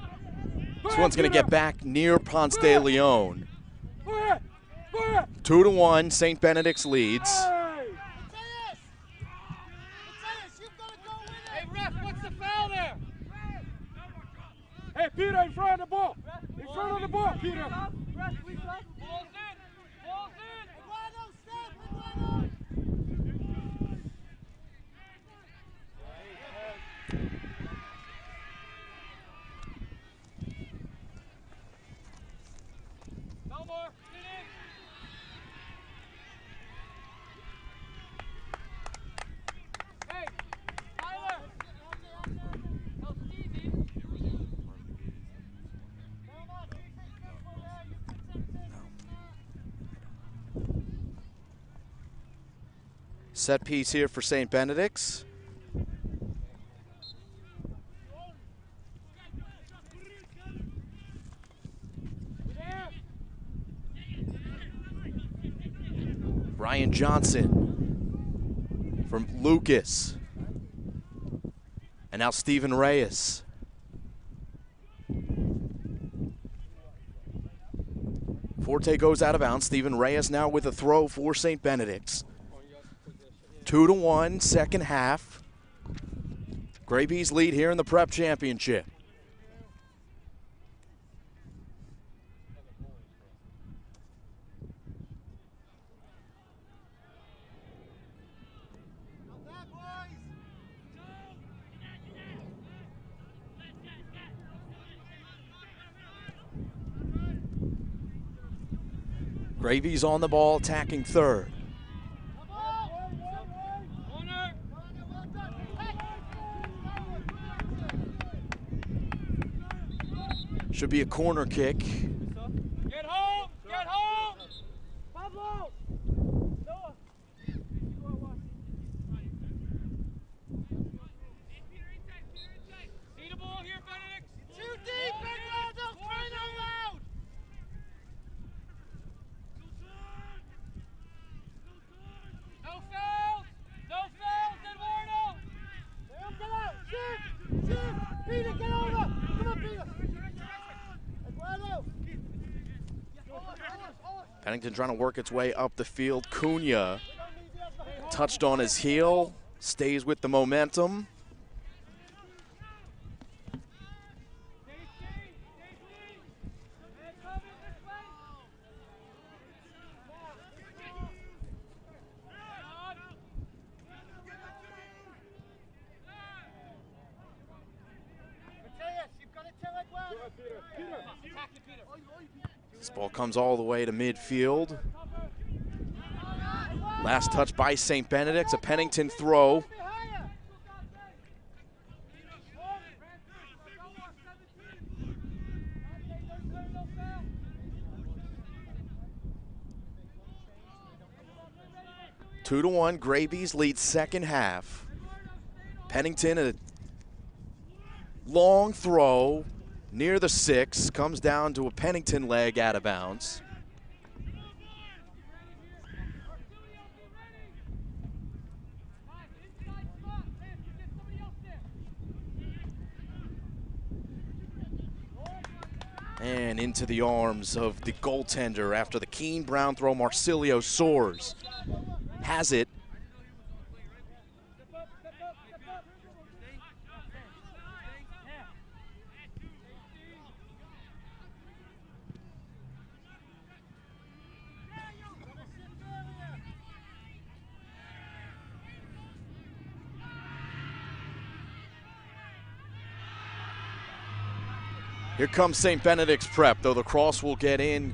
This one's going to get back near Ponce de Leon. Go ahead. Go ahead. 2-1, St. Benedict's leads. Hey. Hey, ref, what's the foul there? Hey, Peter, in front of the ball. In front of the ball, Peter. Set piece here for St. Benedict's. Brian Johnson from Lucas. And now Stephen Reyes. Forte goes out of bounds. Stephen Reyes now with a throw for St. Benedict's. 2-1, second half. Gray Bees lead here in the Prep Championship. Gravy's on the ball, attacking third. Should be a corner kick. Get home! Get home! Pablo! Pennington trying to work its way up the field. Cunha touched on his heel, stays with the momentum. This ball comes all the way to midfield. Last touch by St. Benedict's, a Pennington throw. Two to 1, Grabies lead second half. Pennington, a long throw near the 6, comes down to a Pennington leg out of bounds. And into the arms of the goaltender after the Keen Brown throw. Marcilio soars, has it. Here comes St. Benedict's prep, though the cross will get in.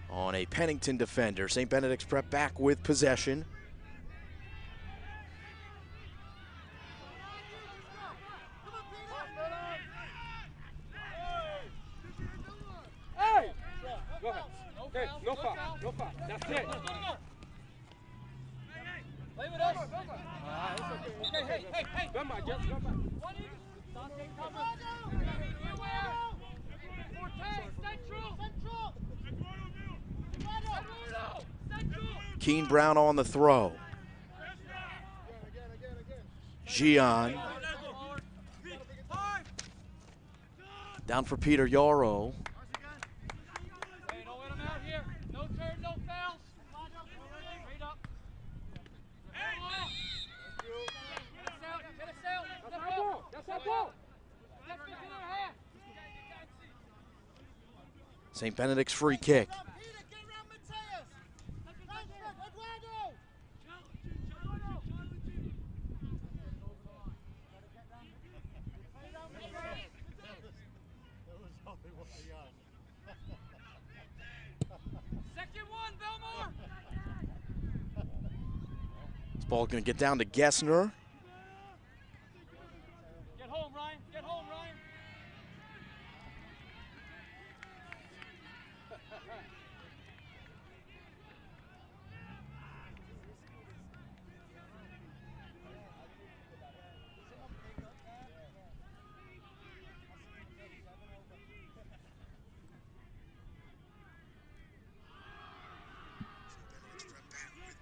On a Pennington defender. St. Benedict's prep back with possession. Hey! Go ahead. Okay, no foul, no foul. That's it. Play with us. Okay, hey. Come back, just come back. Keen Brown on the throw. Gian. Down for Peter Yarrow. Hey, don't let him out here. No turn, no fouls. Straight up. Get us out. That's our ball. That's our ball. St. Benedict's free kick. This ball going to get down to Gessner. Get home, Ryan. Get home, Ryan.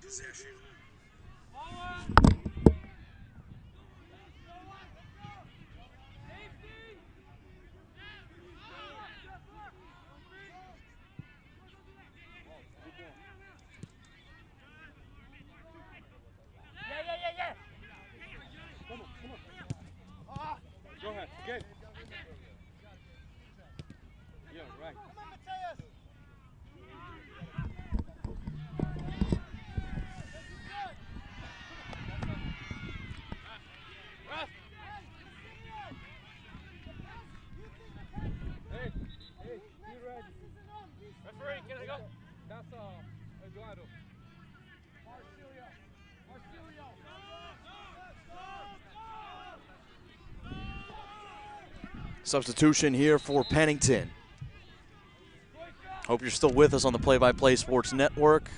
Possession. Go ahead. Good. Yeah, right. Hey, you ready? Referee, can I go? That's Eduardo. Marcilio. Substitution here for Pennington. Hope you're still with us on the Play-by-Play Sports Network.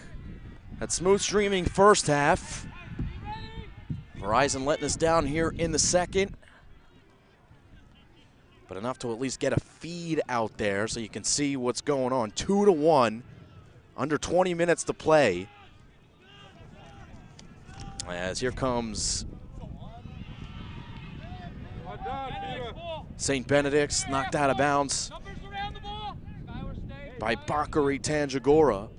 That smooth streaming first half. Verizon letting us down here in the second. But enough to at least get a feed out there so you can see what's going on. 2-1, under 20 minutes to play. As here comes Well done, Peter. St. Benedict's knocked out of bounds by Bakary Tanjagora.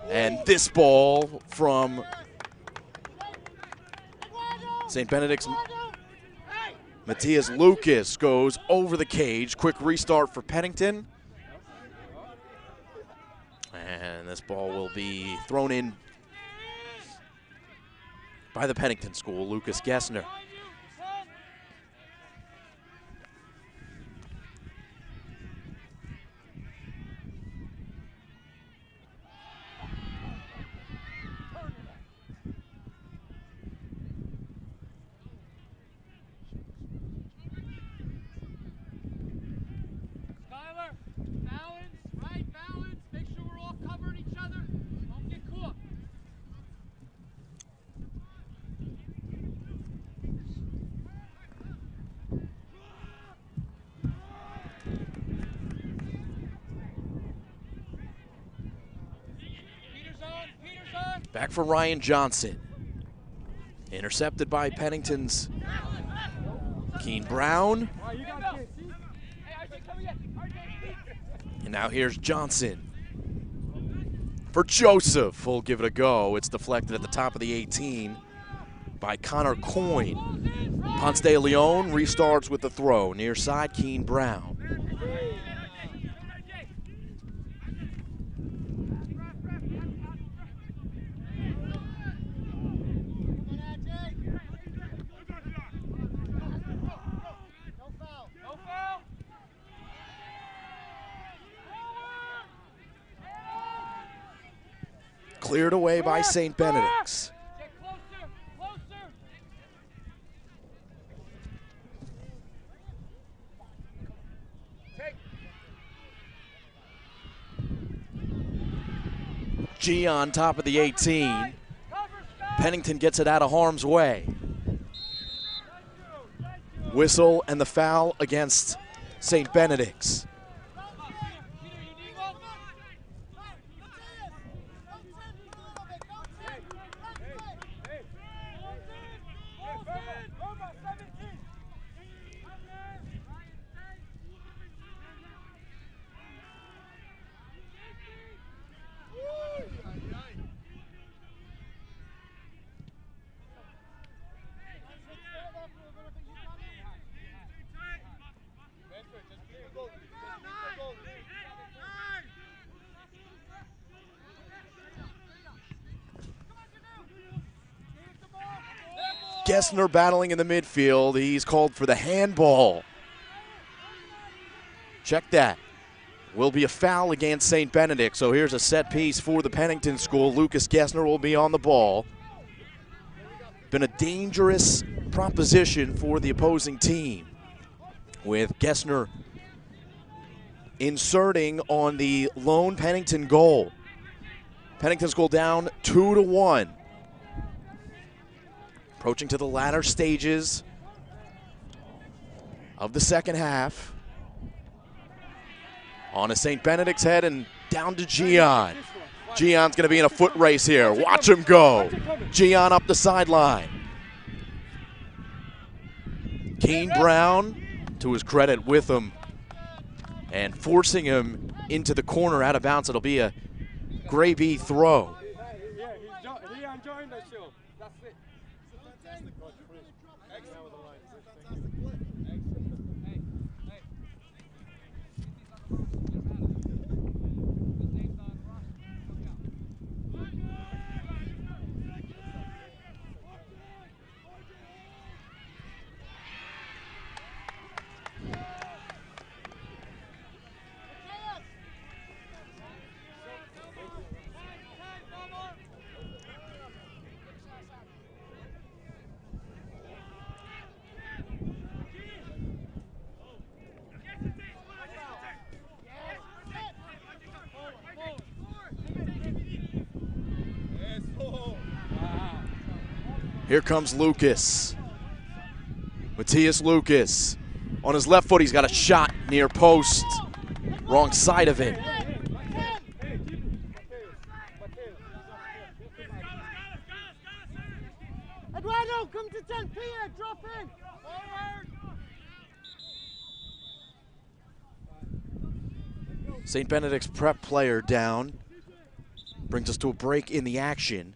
And this ball from St. Benedict's Matthias Lucas goes over the cage. Quick restart for Pennington. And this ball will be thrown in by the Pennington school, Lucas Gessner. Back for Ryan Johnson. Intercepted by Pennington's Keen Brown. And now here's Johnson for Joseph. We'll give it a go. It's deflected at the top of the 18 by Connor Coyne. Ponce de Leon restarts with the throw. Near side, Keen Brown. Cleared away by St. Benedict's. G on top of the 18. Pennington gets it out of harm's way. Whistle and the foul against St. Benedict's. Gessner battling in the midfield. He's called for the handball. Check that. Will be a foul against St. Benedict. So here's a set piece for the Pennington school. Lucas Gessner will be on the ball. Been a dangerous proposition for the opposing team, with Gessner inserting on the lone Pennington goal. Pennington school down 2-1. Approaching to the latter stages of the second half. On to St. Benedict's head and down to Gian. Gian's going to be in a foot race here. Watch him go. Gian up the sideline. Keen Brown, to his credit, with him and forcing him into the corner out of bounds. It'll be a Gray B throw. Yeah, he enjoying the show. That's it. Here comes Lucas. Matthias Lucas. On his left foot, he's got a shot near post. Wrong side of it. Eduardo, come to 10 here, drop in. St. Benedict's prep player down. Brings us to a break in the action.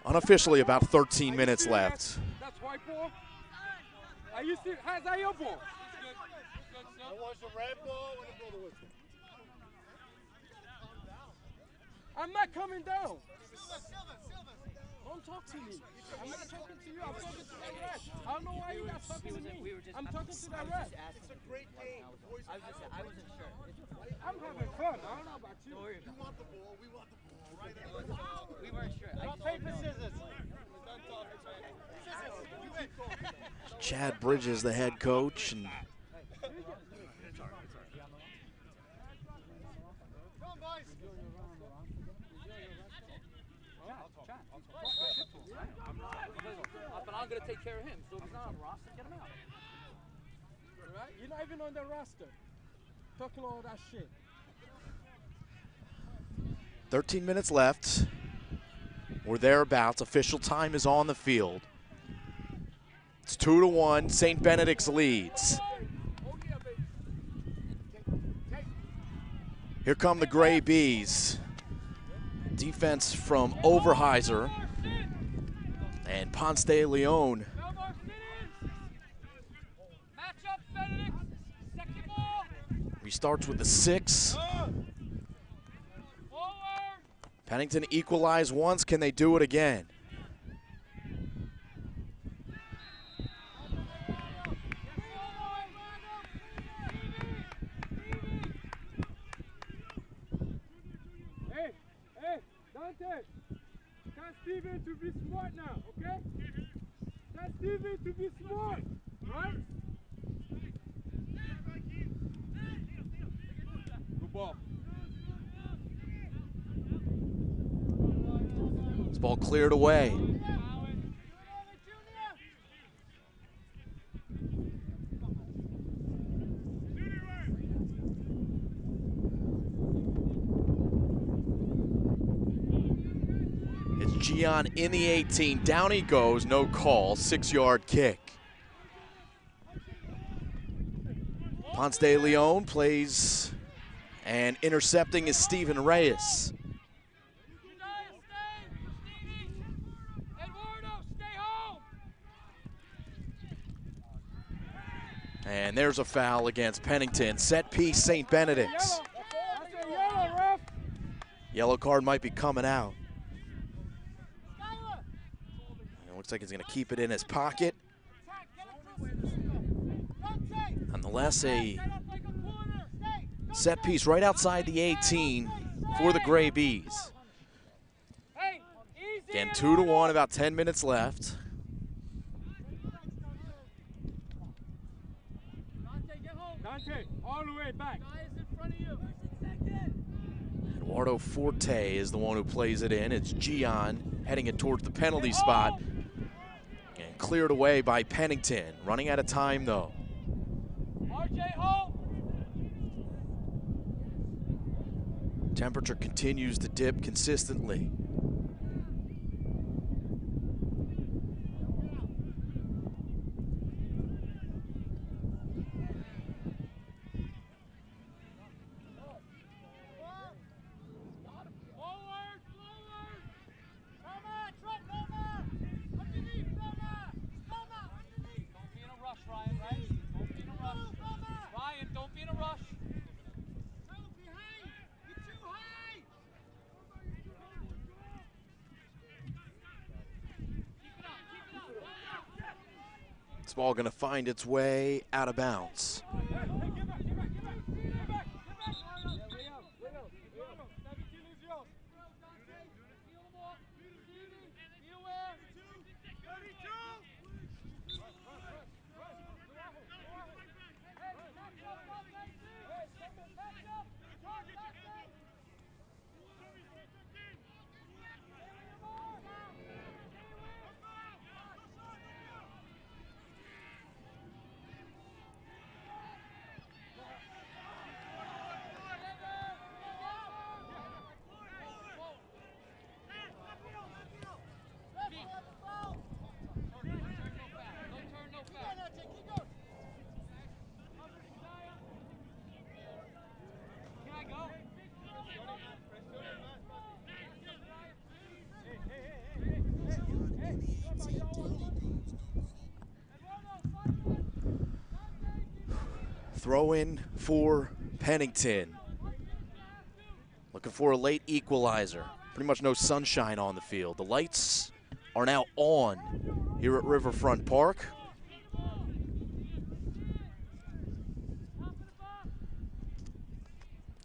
Unofficially, about 13 minutes left. That's white ball. Are you still? How's that your ball? I want the red ball and the blue whistle. I'm not coming down. Don't talk to me. I'm not talking to you. I'm talking to that ref. I don't know why you're not talking to me. I'm talking to that ref. It's a great game. I wasn't sure. I'm having fun. I don't know about you. You want the ball, we want the ball, right? We weren't sure. Rock, paper, scissors. Chad Bridges, the head coach, and But I'm going to take care of him. So if he's not on the roster, get him out. Right? You're not even on the roster. Talking all that shit. 13 minutes left, or thereabouts. Official time is on the field. It's 2-1, St. Benedict's leads. Here come the Gray Bees. Defense from Overheiser and Ponce de Leon. Restarts with the 6. Pennington equalized once. Can they do it again? Hey, Dante. Tell Steven to be smart now, okay? Tell Steven to be smart, right? Good ball. This ball cleared away. It's Gian in the 18. Down he goes, no call, 6-yard kick. Ponce de Leon plays, and intercepting is Steven Reyes. And there's a foul against Pennington. Set piece, St. Benedict's. Yellow card might be coming out. It looks like he's going to keep it in his pocket. Nonetheless, a set piece right outside the 18 for the Gray Bees. Again, 2-1, about 10 minutes left. Dante, all the way back. Eduardo Forte is the one who plays it in. It's Gian heading it towards the penalty spot. And cleared away by Pennington. Running out of time, though. Temperature continues to dip consistently. This ball going to find its way out of bounds. Throw in for Pennington. Looking for a late equalizer. Pretty much no sunshine on the field. The lights are now on here at Riverfront Park.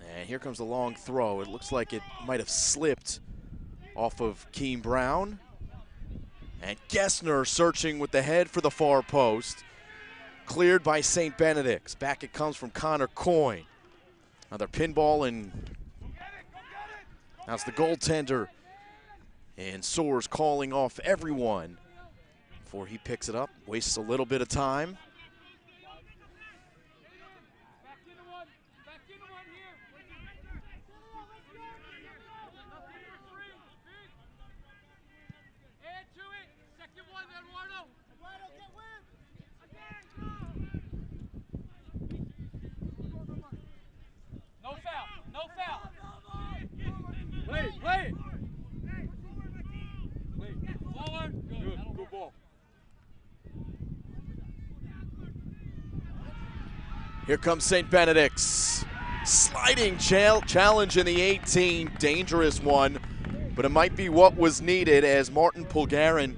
And here comes the long throw. It looks like it might have slipped off of Keem Brown. And Gessner searching with the head for the far post. Cleared by St. Benedict's. Back it comes from Connor Coyne. Another pinball, and that's the goaltender. And Soares calling off everyone before he picks it up. Wastes a little bit of time. Play. Forward. Good ball. Here comes St. Benedict's. Sliding challenge in the 18. Dangerous one, but it might be what was needed as Martin Pulgarin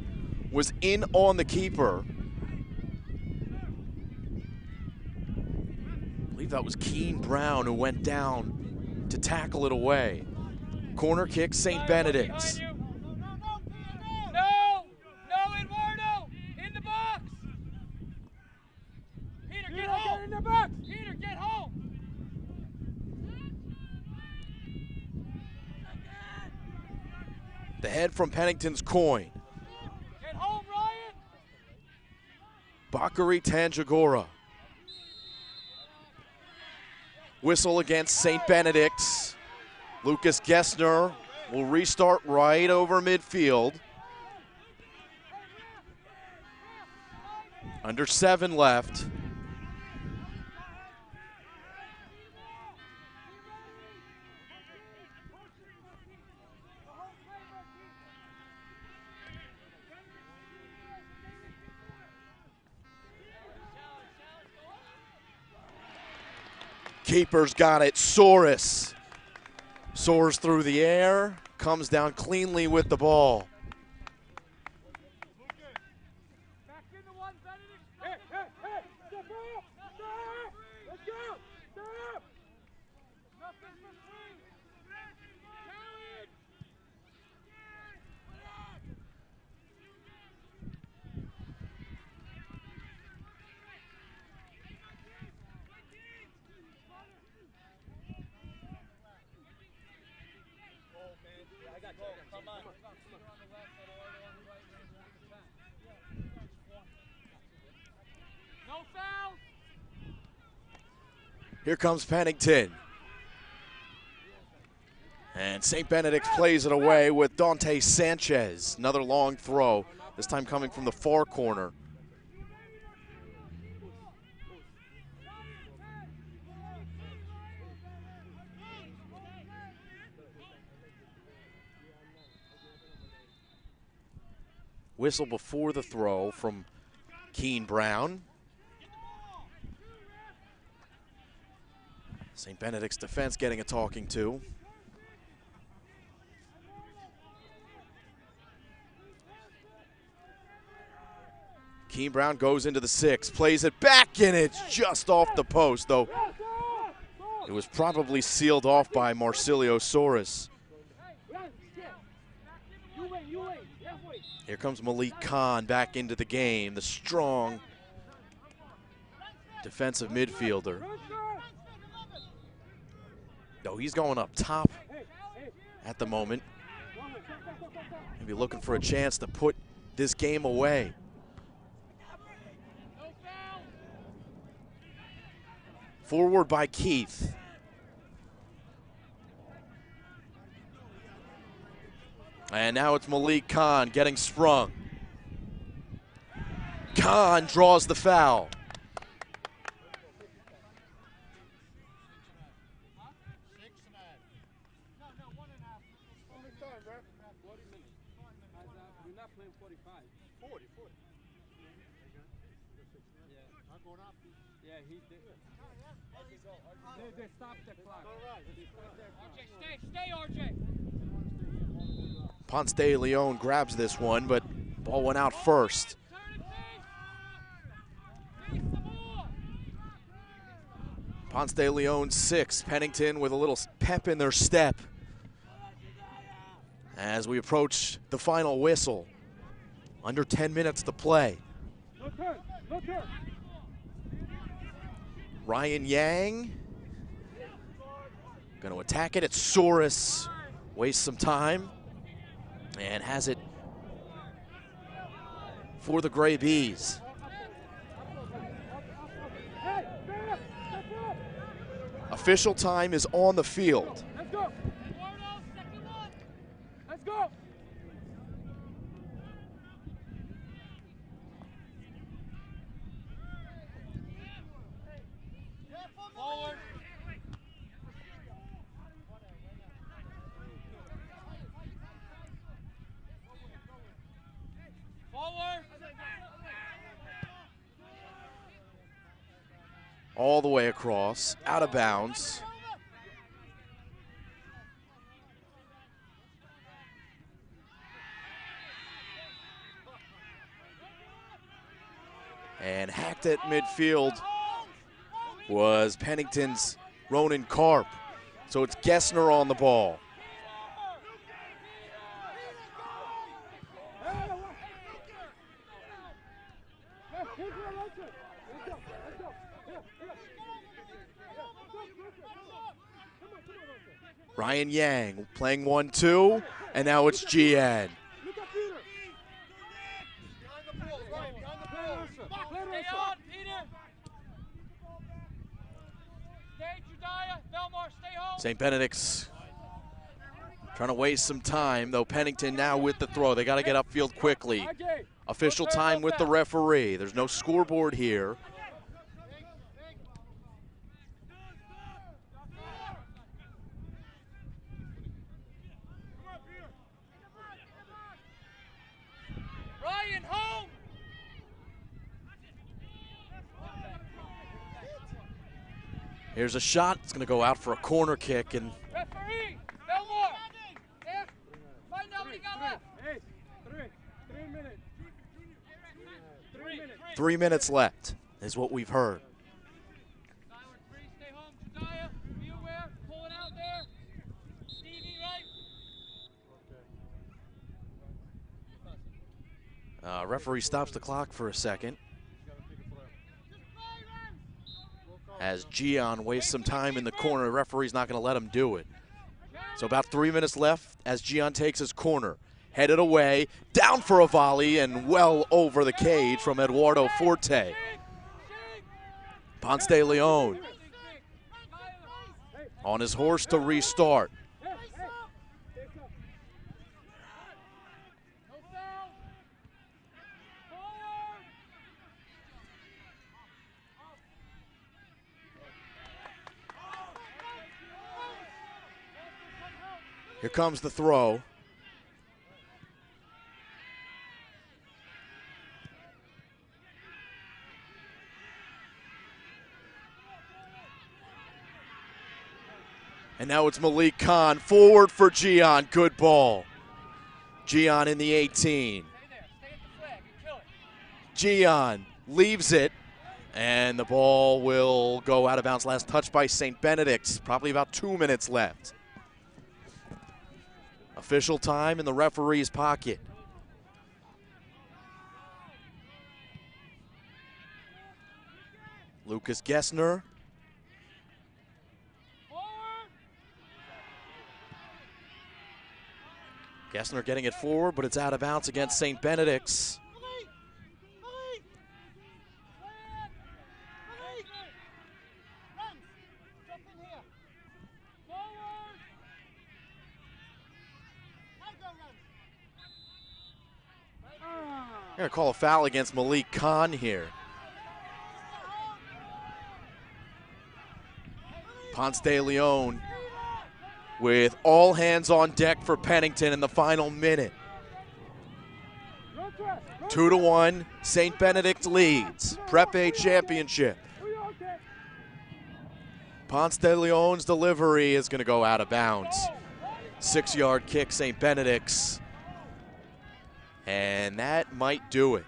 was in on the keeper. I believe that was Keem Brown who went down to tackle it away. Corner kick, St. Benedict's. No, Eduardo, in the box. Peter, get home. Get in the box. Peter, get home. The head from Pennington's Coyne. Get home, Ryan. Bakary Tanjagora. Whistle against St. Benedict's. Lucas Gessner will restart right over midfield. Under 7 left. Keeper's got it, Soares. Soars through the air, comes down cleanly with the ball. Here comes Pennington. And St. Benedict plays it away with Dante Sanchez. Another long throw, this time coming from the far corner. Whistle before the throw from Keen Brown. St. Benedict's defense getting a talking to. Keen Brown goes into the 6, plays it back, and it's just off the post, though. It was probably sealed off by Marcilio Soros. Here comes Malik Khan back into the game, the strong defensive midfielder. No, he's going up top at the moment. Maybe looking for a chance to put this game away. Forward by Keith. And now it's Malik Khan getting sprung. Khan draws the foul. They stopped the clock. Stay, RJ. Ponce de Leon grabs this one, but ball went out first. Ponce de Leon 6, Pennington with a little pep in their step as we approach the final whistle. Under 10 minutes to play. No turn, no turn. Ryan Yang going to attack it. It's Soros. Wastes some time and has it for the Gray Bees. Official time is on the field. Let's go. Let's go. Forward. Forward. All the way across, out of bounds. And hacked at midfield was Pennington's Ronan Karp. So it's Gessner on the ball. Ryan Yang playing 1-2, and now it's GN. Stay on, Peter. Stay, Judea. Belmar, stay home. St. Benedict's trying to waste some time, though Pennington now with the throw. They got to get upfield quickly. Official time with the referee. There's no scoreboard here. Ryan, home. Here's a shot. It's going to go out for a corner kick, and Referee, Belmar. There. Find out what he got left. Hey, 3 minutes. 3 minutes. 3 minutes left is what we've heard. Silent free, stay home. Judea, be aware. Pull it out there. Stevie, right? Referee stops the clock for a second as Gian wastes some time in the corner. The referee's not going to let him do it. So about 3 minutes left as Gian takes his corner. Headed away, down for a volley, and well over the cage from Eduardo Forte. Ponce de Leon on his horse to restart. Here comes the throw. And now it's Malik Khan, forward for Gian, good ball. Gian in the 18. Gian leaves it, and the ball will go out of bounds. Last touch by St. Benedict's, probably about 2 minutes left. Official time in the referee's pocket. Lucas Gessner. Gessner getting it forward, but it's out of bounds against St. Benedict's. They're going to call a foul against Malik Khan here. Ponce de Leon with all hands on deck for Pennington in the final minute. 2-1, St. Benedict leads. Prep A championship. Ponce de Leon's delivery is going to go out of bounds. 6-yard kick, St. Benedict's. And that might do it.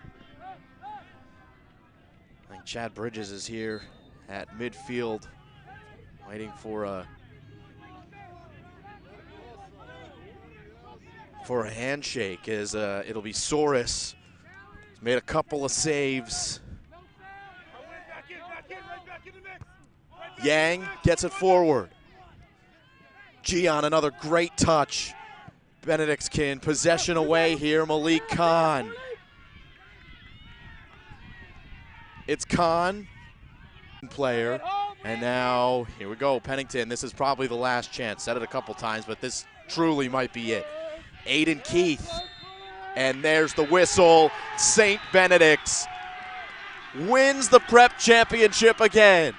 I think Chad Bridges is here at midfield, waiting for a handshake, as it'll be Soros. He's made a couple of saves. Yang gets it forward. Gian, another great touch. Benedict's possession away here, Malik Khan. It's Khan, player, and now here we go, Pennington. This is probably the last chance. Said it a couple times, but this truly might be it. Aiden Keith, and there's the whistle. St. Benedict's wins the prep championship again.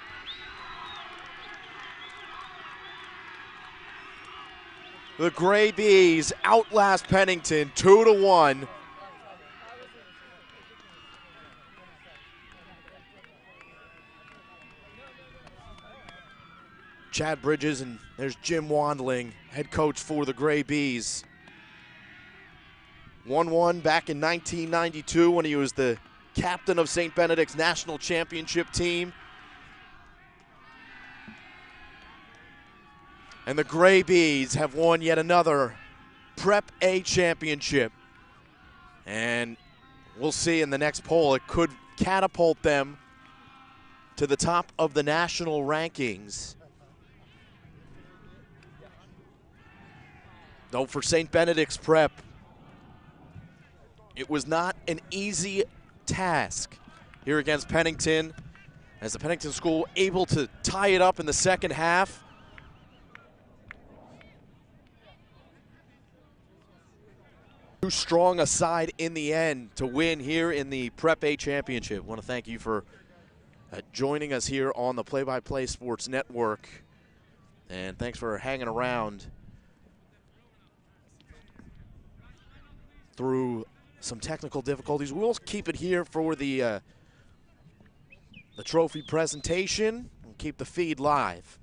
The Gray Bees outlast Pennington 2-1. Chad Bridges, and there's Jim Wandling, head coach for the Gray Bees. 1-1 back in 1992 when he was the captain of St. Benedict's national championship team. And the Gray Bees have won yet another Prep A championship. And we'll see in the next poll, it could catapult them to the top of the national rankings. Though for St. Benedict's Prep, it was not an easy task here against Pennington, as the Pennington school able to tie it up in the second half. Too strong a side in the end to win here in the Prep A championship. I want to thank you for joining us here on the Play-by-Play Sports Network, and thanks for hanging around through some technical difficulties. We'll keep it here for the trophy presentation and keep the feed live.